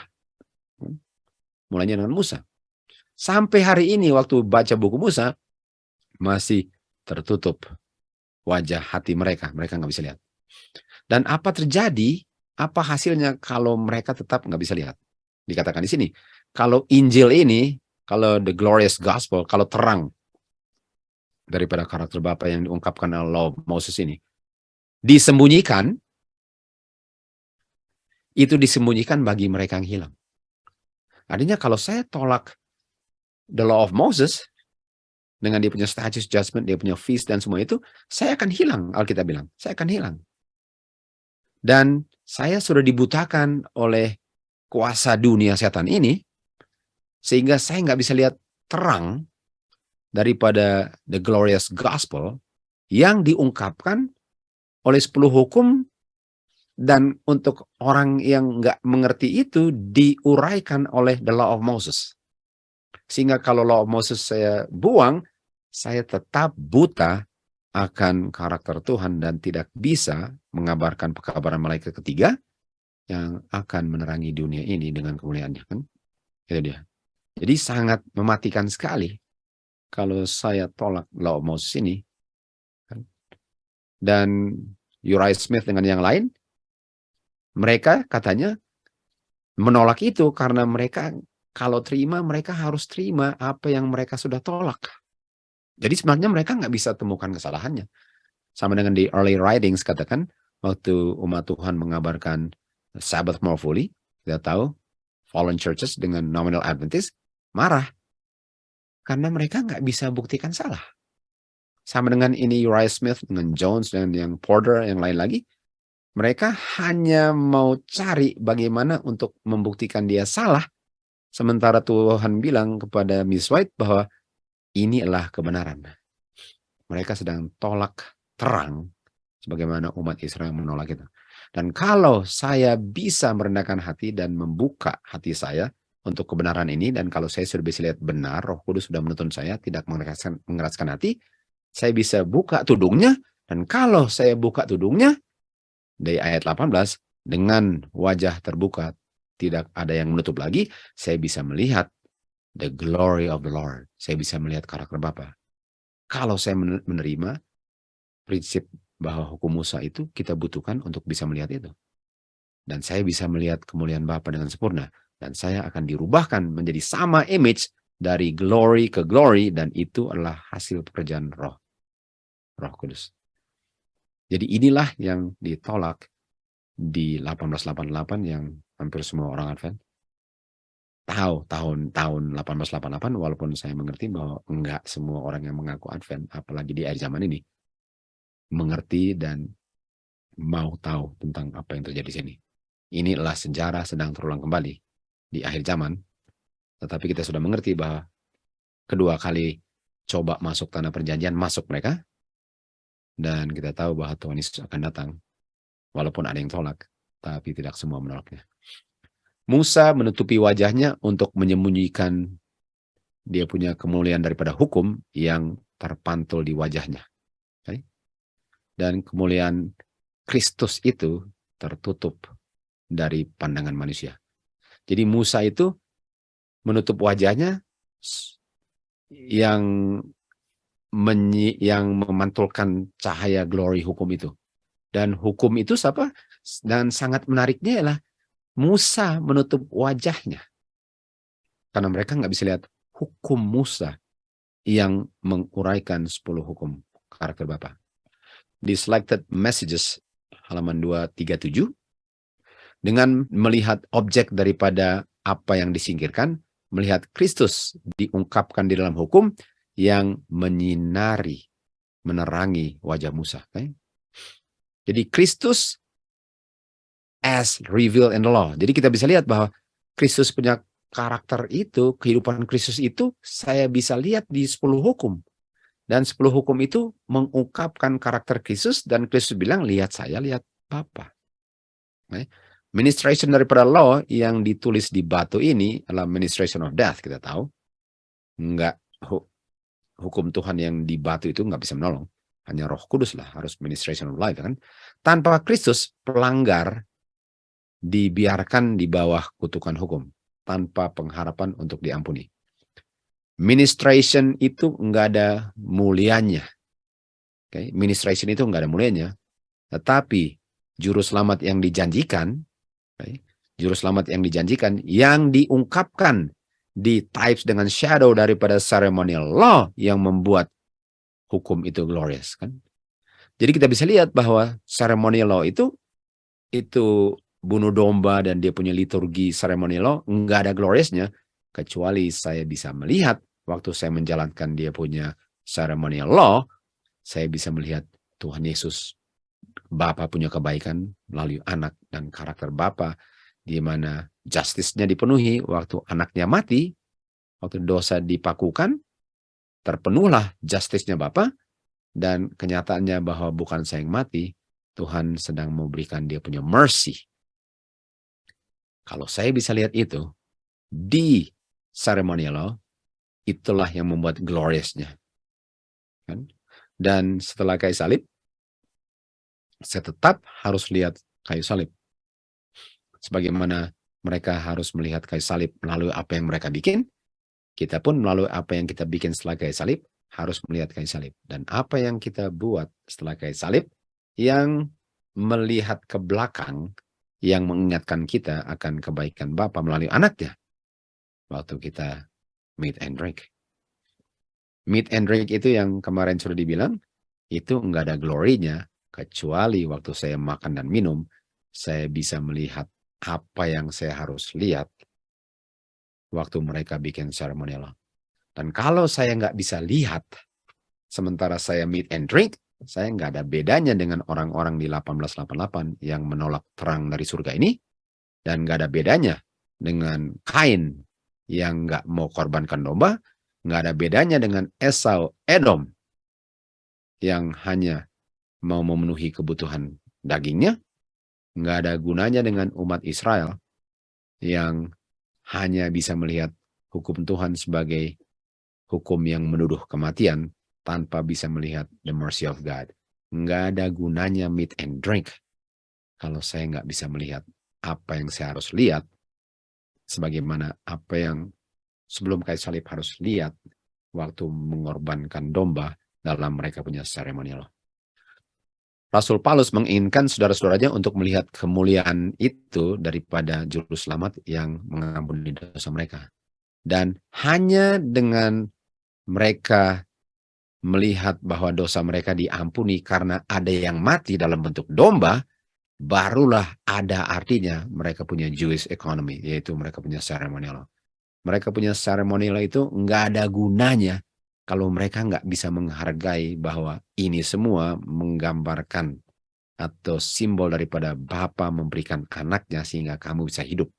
Mulainya dengan Musa. Sampai hari ini, waktu baca buku Musa, masih tertutup wajah hati mereka. Mereka nggak bisa lihat. Dan apa terjadi, apa hasilnya kalau mereka tetap nggak bisa lihat? Dikatakan di sini, kalau Injil ini, kalau the glorious gospel, kalau terang daripada karakter Bapa yang diungkapkan oleh law Moses ini, disembunyikan, itu disembunyikan bagi mereka yang hilang. Artinya kalau saya tolak the law of Moses, dengan dia punya statutes, judgment, dia punya feast, dan semua itu, saya akan hilang, Alkitab bilang. Saya akan hilang. Dan saya sudah dibutakan oleh kuasa dunia setan ini, sehingga saya nggak bisa lihat terang daripada the glorious gospel yang diungkapkan oleh 10 hukum, dan untuk orang yang nggak mengerti itu diuraikan oleh the law of Moses. Sehingga kalau law of Moses saya buang, saya tetap buta akan karakter Tuhan dan tidak bisa mengabarkan pekabaran malaikat ketiga yang akan menerangi dunia ini dengan kemuliaannya. Kan? Itu dia. Jadi sangat mematikan sekali kalau saya tolak law of Moses ini. Kan? Dan Uriah Smith dengan yang lain, mereka katanya menolak itu karena mereka kalau terima, mereka harus terima apa yang mereka sudah tolak. Jadi sebenarnya mereka nggak bisa temukan kesalahannya. Sama dengan di early writings katakan, waktu umat Tuhan mengabarkan Sabbath more fully, kita tahu fallen churches dengan nominal Adventist marah karena mereka nggak bisa buktikan salah. Sama dengan ini Uriah Smith dengan Jones dan yang Porter yang lain lagi, mereka hanya mau cari bagaimana untuk membuktikan dia salah, sementara Tuhan bilang kepada Miss White bahwa ini adalah kebenaran. Mereka sedang tolak terang sebagaimana umat Israel menolak itu. Dan kalau saya bisa merendahkan hati dan membuka hati saya untuk kebenaran ini, dan kalau saya sudah bisa lihat benar, Roh Kudus sudah menuntun saya tidak mengeraskan hati, saya bisa buka tudungnya, dan kalau saya buka tudungnya, dari ayat 18, dengan wajah terbuka, tidak ada yang menutup lagi, saya bisa melihat the glory of the Lord. Saya bisa melihat karakter Bapa. Kalau saya menerima prinsip bahwa hukum Musa itu kita butuhkan untuk bisa melihat itu. Dan saya bisa melihat kemuliaan Bapa dengan sempurna. Dan saya akan dirubahkan menjadi sama image dari glory ke glory, dan itu adalah hasil pekerjaan Roh Kudus. Jadi inilah yang ditolak di 1888 yang hampir semua orang Advent tahu tahun 1888, walaupun saya mengerti bahwa enggak semua orang yang mengaku Advent, apalagi di akhir zaman ini, mengerti dan mau tahu tentang apa yang terjadi di sini. Inilah sejarah sedang terulang kembali di akhir zaman, tetapi kita sudah mengerti bahwa kedua kali coba masuk tanah perjanjian, masuk mereka, dan kita tahu bahwa Tuhan Yesus akan datang, walaupun ada yang tolak, tapi tidak semua menolaknya. Musa menutupi wajahnya untuk menyembunyikan dia punya kemuliaan daripada hukum yang terpantul di wajahnya. Okay? Dan kemuliaan Kristus itu tertutup dari pandangan manusia. Jadi Musa itu menutup wajahnya yang memantulkan cahaya glory hukum itu. Dan hukum itu siapa? Dan sangat menariknya ialah Musa menutup wajahnya. Karena mereka nggak bisa lihat hukum Musa yang menguraikan 10 hukum karakter Bapa. Di Selected Messages halaman 237, dengan melihat objek daripada apa yang disingkirkan, melihat Kristus diungkapkan di dalam hukum yang menyinari, menerangi wajah Musa. Okay? Jadi Kristus as revealed in the law. Jadi kita bisa lihat bahwa Kristus punya karakter itu, kehidupan Kristus itu saya bisa lihat di 10 hukum. Dan 10 hukum itu mengungkapkan karakter Kristus, dan Kristus bilang, lihat saya, lihat Bapa. Okay? Ministration daripada law yang ditulis di batu ini adalah ministration of death, kita tahu. Enggak, hukum Tuhan yang di batu itu nggak bisa menolong. Hanya Roh Kudus lah, harus ministration of life. Kan? Tanpa Kristus, pelanggar dibiarkan di bawah kutukan hukum, tanpa pengharapan untuk diampuni. Ministration itu nggak ada mulianya. Okay? Ministration itu nggak ada mulianya. Tetapi juru selamat yang dijanjikan, okay? Juru selamat yang dijanjikan, yang diungkapkan di types dengan shadow daripada ceremonial law yang membuat hukum itu glorious. Kan? Jadi kita bisa lihat bahwa ceremonial law itu bunuh domba dan dia punya liturgi ceremonial law, nggak ada gloriousnya, kecuali saya bisa melihat waktu saya menjalankan dia punya ceremonial law, saya bisa melihat Tuhan Yesus, Bapa punya kebaikan melalui anak dan karakter Bapa, di mana justice-nya dipenuhi waktu anaknya mati, waktu dosa dipakukan, terpenuhlah justice-nya Bapa, dan kenyataannya bahwa bukan saya yang mati, Tuhan sedang memberikan dia punya mercy. Kalau saya bisa lihat itu di ceremonial law, itulah yang membuat glorious-nya. Kan? Dan setelah kayu salib, saya tetap harus lihat kayu salib. Sebagaimana mereka harus melihat kayu salib melalui apa yang mereka bikin, kita pun melalui apa yang kita bikin setelah kayu salib, harus melihat kayu salib. Dan apa yang kita buat setelah kayu salib, yang melihat ke belakang, yang mengingatkan kita akan kebaikan Bapa melalui anaknya. Waktu kita meet and drink. Meet and drink itu yang kemarin sudah dibilang, itu enggak ada glory-nya, kecuali waktu saya makan dan minum, saya bisa melihat apa yang saya harus lihat waktu mereka bikin ceremonial. Dan kalau saya nggak bisa lihat, sementara saya meet and drink, saya nggak ada bedanya dengan orang-orang di 1888 yang menolak terang dari surga ini, dan nggak ada bedanya dengan Kain yang nggak mau korbankan domba, nggak ada bedanya dengan Esau Edom yang hanya mau memenuhi kebutuhan dagingnya, nggak ada gunanya dengan umat Israel yang hanya bisa melihat hukum Tuhan sebagai hukum yang menuduh kematian tanpa bisa melihat the mercy of God. Nggak ada gunanya meat and drink kalau saya nggak bisa melihat apa yang saya harus lihat, sebagaimana apa yang sebelum kayu salib harus lihat waktu mengorbankan domba dalam mereka punya ceremonial. Rasul Paulus menginginkan saudara-saudaranya untuk melihat kemuliaan itu daripada juru selamat yang mengampuni dosa mereka. Dan hanya dengan mereka melihat bahwa dosa mereka diampuni karena ada yang mati dalam bentuk domba, barulah ada artinya mereka punya Jewish economy, yaitu mereka punya ceremonial. Mereka punya ceremonial itu nggak ada gunanya kalau mereka nggak bisa menghargai bahwa ini semua menggambarkan atau simbol daripada Bapa memberikan anaknya sehingga kamu bisa hidup.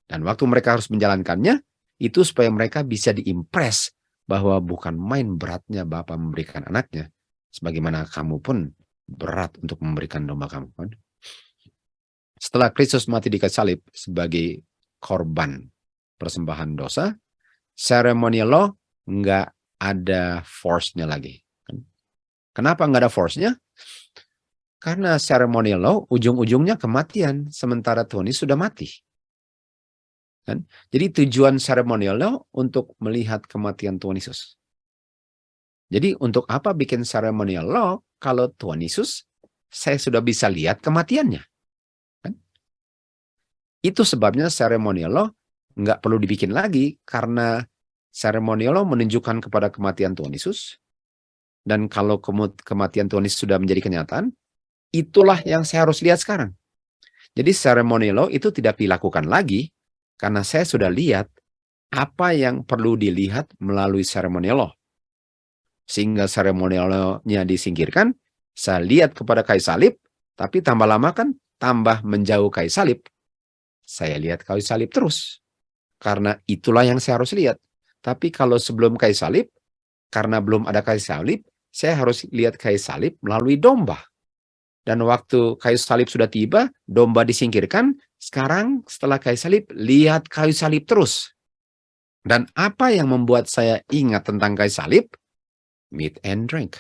Dan waktu mereka harus menjalankannya, itu supaya mereka bisa diimpress bahwa bukan main beratnya Bapa memberikan anaknya, sebagaimana kamu pun berat untuk memberikan domba kamu. Setelah Kristus mati di kayu salib sebagai korban persembahan dosa, ceremonial law nggak ada force-nya lagi. Kenapa nggak ada force-nya? Karena ceremonial law ujung-ujungnya kematian, sementara Tuhan Yesus sudah mati. Kan? Jadi tujuan ceremonial law untuk melihat kematian Tuhan Yesus. Jadi untuk apa bikin ceremonial law kalau Tuhan Yesus saya sudah bisa lihat kematiannya? Kan? Itu sebabnya ceremonial law nggak perlu dibikin lagi, karena ceremonial law menunjukkan kepada kematian Tuhan Yesus. Dan kalau kematian Tuhan Yesus sudah menjadi kenyataan, itulah yang saya harus lihat sekarang. Jadi ceremonial law itu tidak dilakukan lagi karena saya sudah lihat apa yang perlu dilihat melalui ceremonial law. Sehingga ceremonial law-nya disingkirkan, saya lihat kepada kayu salib, tapi tambah lama kan tambah menjauh kayu salib. Saya lihat kayu salib terus. Karena itulah yang saya harus lihat. Tapi kalau sebelum kayu salib, karena belum ada kayu salib, saya harus lihat kayu salib melalui domba. Dan waktu kayu salib sudah tiba, domba disingkirkan. Sekarang setelah kayu salib, lihat kayu salib terus. Dan apa yang membuat saya ingat tentang kayu salib? Meat and drink.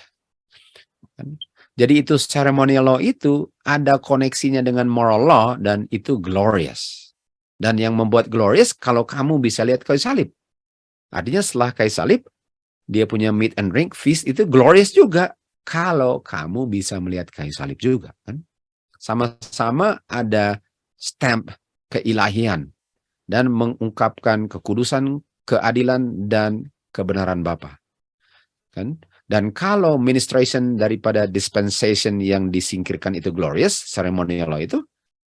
Jadi itu ceremonial law itu ada koneksinya dengan moral law dan itu glorious. Dan yang membuat glorious kalau kamu bisa lihat kayu salib. Artinya setelah kayu salib, dia punya meat and drink, feast itu glorious juga. Kalau kamu bisa melihat kayu salib juga. Kan? Sama-sama ada stamp keilahian dan mengungkapkan kekudusan, keadilan, dan kebenaran Bapa. Kan? Dan kalau ministration daripada dispensation yang disingkirkan itu glorious, ceremonial law itu,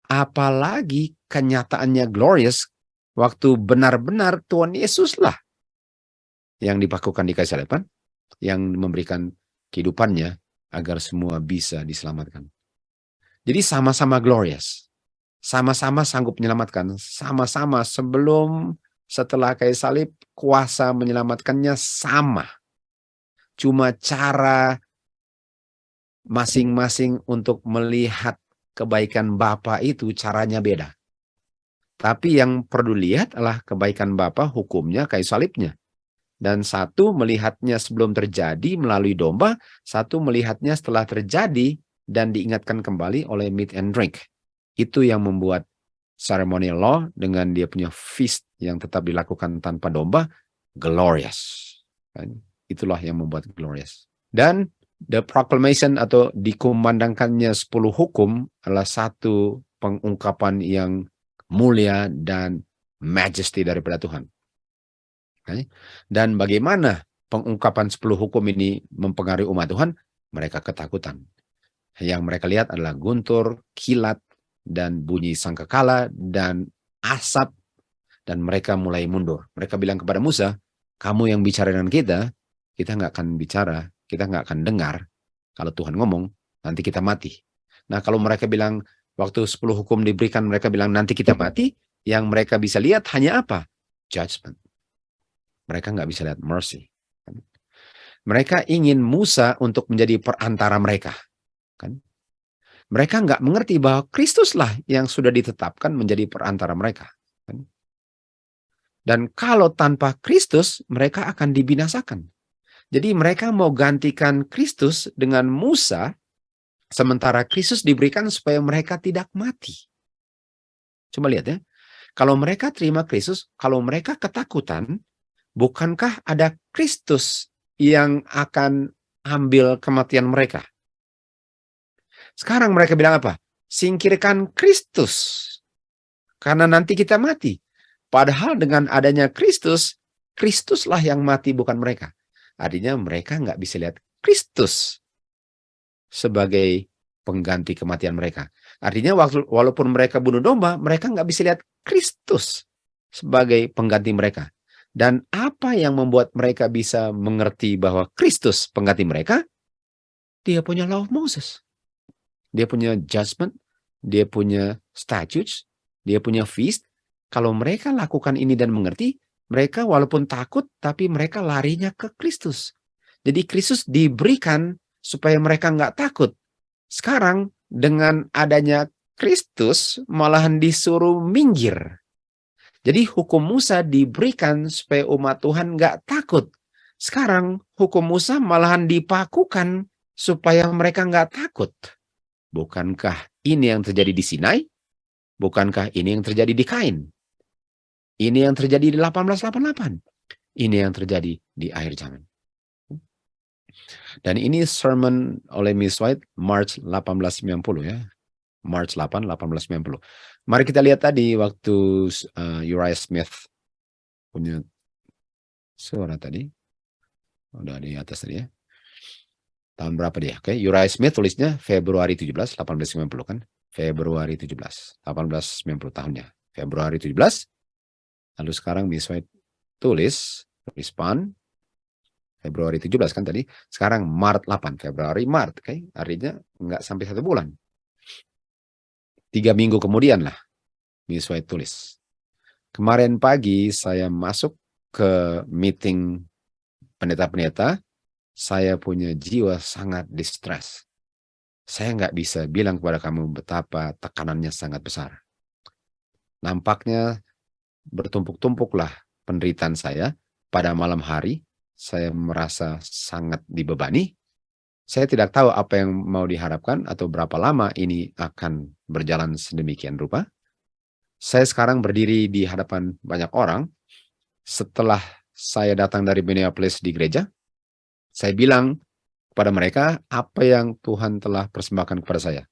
apalagi kenyataannya glorious, waktu benar-benar Tuhan Yesus lah yang dipakukan di kayu salib, yang memberikan kehidupannya agar semua bisa diselamatkan. Jadi sama-sama glorious. Sama-sama sanggup menyelamatkan. Sama-sama setelah kayu salib, kuasa menyelamatkannya sama. Cuma cara masing-masing untuk melihat kebaikan Bapa itu caranya beda. Tapi yang perlu lihat adalah kebaikan Bapa, hukumnya, kayu salibnya. Dan satu melihatnya sebelum terjadi melalui domba, satu melihatnya setelah terjadi dan diingatkan kembali oleh meat and drink. Itu yang membuat ceremonial law dengan dia punya feast yang tetap dilakukan tanpa domba, glorious. Itulah yang membuat glorious. Dan the proclamation atau dikumandangkannya 10 hukum adalah satu pengungkapan yang mulia dan majesty daripada Tuhan. Dan bagaimana pengungkapan 10 hukum ini mempengaruhi umat Tuhan? Mereka ketakutan. Yang mereka lihat adalah guntur, kilat, dan bunyi sangkakala, dan asap, dan mereka mulai mundur. Mereka bilang kepada Musa, kamu yang bicara dengan kita nggak akan bicara, kita nggak akan dengar. Kalau Tuhan ngomong, nanti kita mati. Nah, kalau mereka bilang, waktu 10 hukum diberikan, mereka bilang nanti kita mati, yang mereka bisa lihat hanya apa? Judgment. Mereka nggak bisa lihat mercy. Mereka ingin Musa untuk menjadi perantara mereka. Kan? Mereka nggak mengerti bahwa Kristuslah yang sudah ditetapkan menjadi perantara mereka. Kan? Dan kalau tanpa Kristus, mereka akan dibinasakan. Jadi mereka mau gantikan Kristus dengan Musa, sementara Kristus diberikan supaya mereka tidak mati. Coba lihat ya. Kalau mereka terima Kristus, kalau mereka ketakutan, bukankah ada Kristus yang akan ambil kematian mereka? Sekarang mereka bilang apa? Singkirkan Kristus. Karena nanti kita mati. Padahal dengan adanya Kristus, Kristuslah yang mati bukan mereka. Artinya mereka nggak bisa lihat Kristus sebagai pengganti kematian mereka. Artinya walaupun mereka bunuh domba, mereka nggak bisa lihat Kristus sebagai pengganti mereka. Dan apa yang membuat mereka bisa mengerti bahwa Kristus pengganti mereka? Dia punya law of Moses. Dia punya judgment, dia punya statutes, dia punya feast. Kalau mereka lakukan ini dan mengerti, mereka walaupun takut, tapi mereka larinya ke Kristus. Jadi Kristus diberikan supaya mereka nggak takut. Sekarang dengan adanya Kristus malahan disuruh minggir. Jadi hukum Musa diberikan supaya umat Tuhan nggak takut. Sekarang hukum Musa malahan dipakukan supaya mereka nggak takut. Bukankah ini yang terjadi di Sinai? Bukankah ini yang terjadi di Kain? Ini yang terjadi di 1888. Ini yang terjadi di akhir zaman. Dan ini sermon oleh Miss White March 1890 ya. March 8, 1890. Mari kita lihat tadi waktu Uriah Smith punya suara tadi. Udah di atas tadi ya. Tahun berapa dia? Oke, Uriah Smith tulisnya Februari 17, 1890 kan? Februari 17, 1890 tahunnya. Februari 17. Lalu sekarang Miss White tulis, respond, Februari 17 kan tadi. Sekarang Maret 8, Februari, Maret. Oke, artinya nggak sampai 1 bulan. 3 minggu kemudian lah Miss White tulis. Kemarin pagi saya masuk ke meeting pendeta-pendeta. Saya punya jiwa sangat distress. Saya nggak bisa bilang kepada kamu betapa tekanannya sangat besar. Nampaknya bertumpuk-tumpuklah penderitaan saya. Pada malam hari, saya merasa sangat dibebani. Saya tidak tahu apa yang mau diharapkan atau berapa lama ini akan berjalan sedemikian rupa. Saya sekarang berdiri di hadapan banyak orang. Setelah saya datang dari Minneapolis di gereja, saya bilang kepada mereka apa yang Tuhan telah persembahkan kepada saya.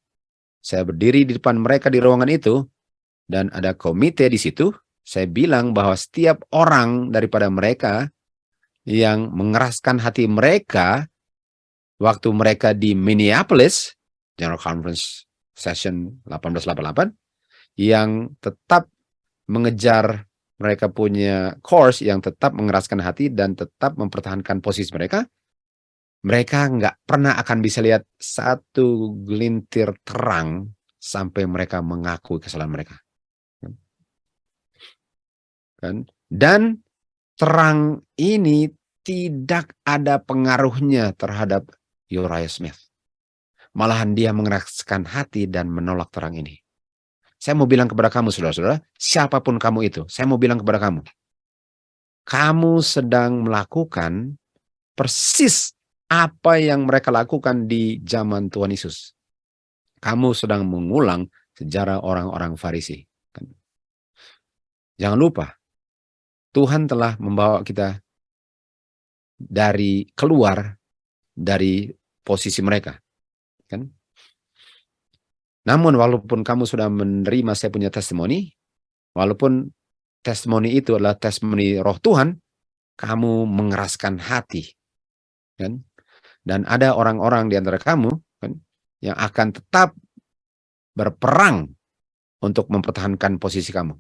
Saya berdiri di depan mereka di ruangan itu, dan ada komite di situ. Saya bilang bahwa setiap orang daripada mereka yang mengeraskan hati mereka waktu mereka di Minneapolis, General Conference Session 1888, yang tetap mengejar mereka punya course yang tetap mengeraskan hati dan tetap mempertahankan posisi mereka, mereka nggak pernah akan bisa lihat satu gelintir terang sampai mereka mengakui kesalahan mereka. Kan? Dan terang ini tidak ada pengaruhnya terhadap Uriah Smith. Malahan dia mengeraskan hati dan menolak terang ini. Saya mau bilang kepada kamu, saudara-saudara, siapapun kamu itu, saya mau bilang kepada kamu, kamu sedang melakukan persis apa yang mereka lakukan di zaman Tuhan Yesus. Kamu sedang mengulang sejarah orang-orang Farisi. Jangan lupa, Tuhan telah membawa kita keluar dari posisi mereka. Kan? Namun walaupun kamu sudah menerima saya punya testimoni, walaupun testimoni itu adalah testimoni Roh Tuhan, kamu mengeraskan hati. Kan? Dan ada orang-orang di antara kamu kan, yang akan tetap berperang untuk mempertahankan posisi kamu.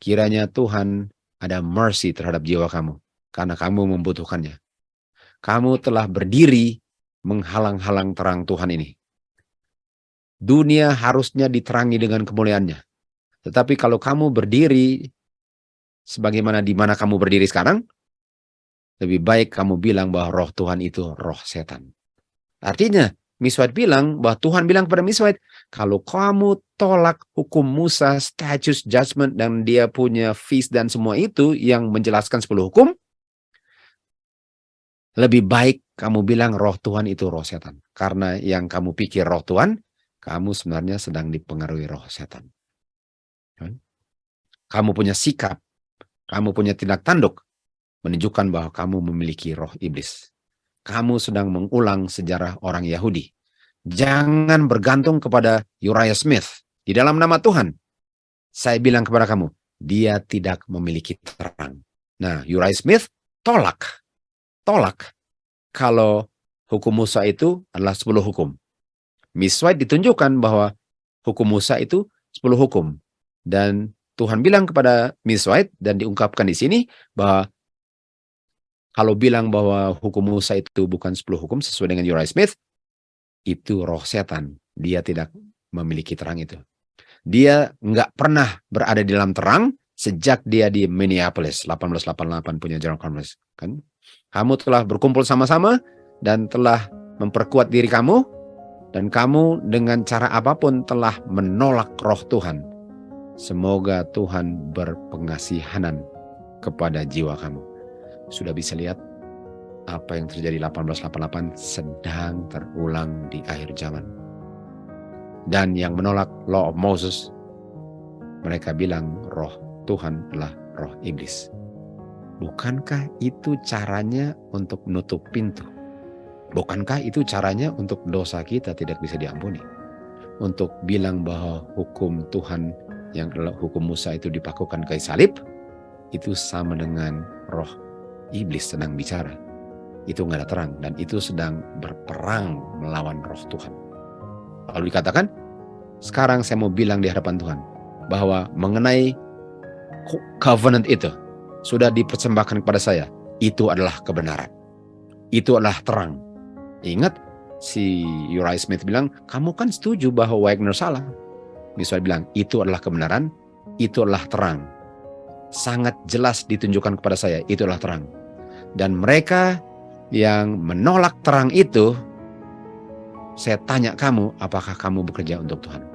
Kiranya Tuhan ada mercy terhadap jiwa kamu, karena kamu membutuhkannya. Kamu telah berdiri menghalang-halang terang Tuhan ini. Dunia harusnya diterangi dengan kemuliaannya. Tetapi kalau kamu berdiri sebagaimana di mana kamu berdiri sekarang, lebih baik kamu bilang bahwa roh Tuhan itu roh setan. Artinya, Miss White bilang bahwa Tuhan bilang kepada Miss White, kalau kamu tolak hukum Musa, statutes, judgment, dan dia punya feast dan semua itu yang menjelaskan 10 hukum, lebih baik kamu bilang roh Tuhan itu roh setan. Karena yang kamu pikir roh Tuhan, kamu sebenarnya sedang dipengaruhi roh setan. Kamu punya sikap, kamu punya tindak tanduk, menunjukkan bahwa kamu memiliki roh iblis. Kamu sedang mengulang sejarah orang Yahudi. Jangan bergantung kepada Uriah Smith. Di dalam nama Tuhan, saya bilang kepada kamu, dia tidak memiliki terang. Nah, Uriah Smith tolak. Kalau hukum Musa itu adalah 10 hukum. Miss White ditunjukkan bahwa hukum Musa itu 10 hukum. Dan Tuhan bilang kepada Miss White dan diungkapkan di sini bahwa kalau bilang bahwa hukum Musa itu bukan 10 hukum sesuai dengan Uriah Smith, itu roh setan. Dia tidak memiliki terang itu. Dia nggak pernah berada di dalam terang sejak dia di Minneapolis 1888 punya General Conference. Kan? Kamu telah berkumpul sama-sama dan telah memperkuat diri kamu, dan kamu dengan cara apapun telah menolak roh Tuhan. Semoga Tuhan berpengasihanan kepada jiwa kamu. Sudah bisa lihat apa yang terjadi 1888 sedang terulang di akhir zaman. Dan yang menolak Law of Moses, mereka bilang roh Tuhan adalah roh iblis. Bukankah itu caranya untuk menutup pintu? Bukankah itu caranya untuk dosa kita tidak bisa diampuni? Untuk bilang bahwa hukum Tuhan yang adalah hukum Musa itu dipakukan ke salib, itu sama dengan roh iblis sedang bicara. Itu nggak ada terang, dan itu sedang berperang melawan roh Tuhan. Lalu dikatakan, sekarang saya mau bilang di hadapan Tuhan, bahwa mengenai covenant itu, sudah dipersembahkan kepada saya, itu adalah kebenaran. Itu adalah terang. Ingat, si Uriah Smith bilang, kamu kan setuju bahwa Wagner salah. Misalnya bilang, itu adalah kebenaran, itu adalah terang. Sangat jelas ditunjukkan kepada saya, itu adalah terang. Dan mereka yang menolak terang itu, saya tanya kamu, apakah kamu bekerja untuk Tuhan?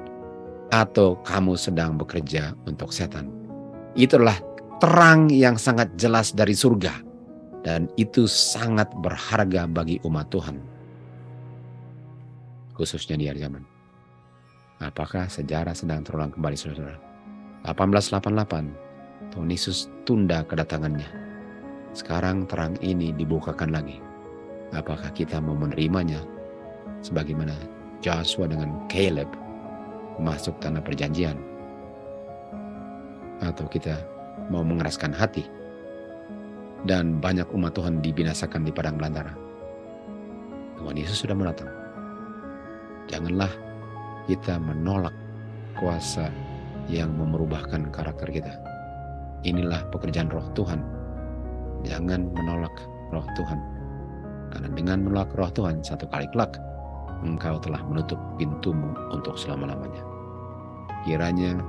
Atau kamu sedang bekerja untuk setan? Itu adalah terang yang sangat jelas dari surga. Dan itu sangat berharga bagi umat Tuhan. Khususnya di akhir zaman. Apakah sejarah sedang terulang kembali, saudara-saudara? 1888, Tuhan Yesus tunda kedatangannya. Sekarang terang ini dibukakan lagi. Apakah kita mau menerimanya sebagaimana Joshua dengan Caleb masuk tanah perjanjian? Atau kita mau mengeraskan hati dan banyak umat Tuhan dibinasakan di padang belantara? Tuhan Yesus sudah mendatang. Janganlah kita menolak kuasa yang memerubahkan karakter kita. Inilah pekerjaan roh Tuhan. Jangan menolak roh Tuhan. Karena dengan menolak roh Tuhan, satu kali kelak, engkau telah menutup pintumu untuk selama-lamanya. Kiranya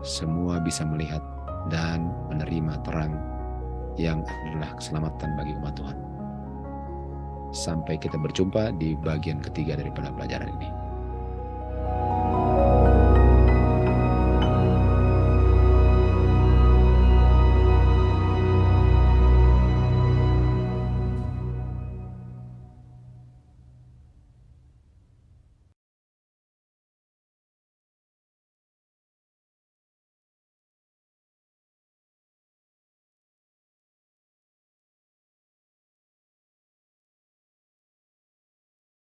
semua bisa melihat dan menerima terang yang adalah keselamatan bagi umat Tuhan. Sampai kita berjumpa di bagian ketiga daripada pelajaran ini.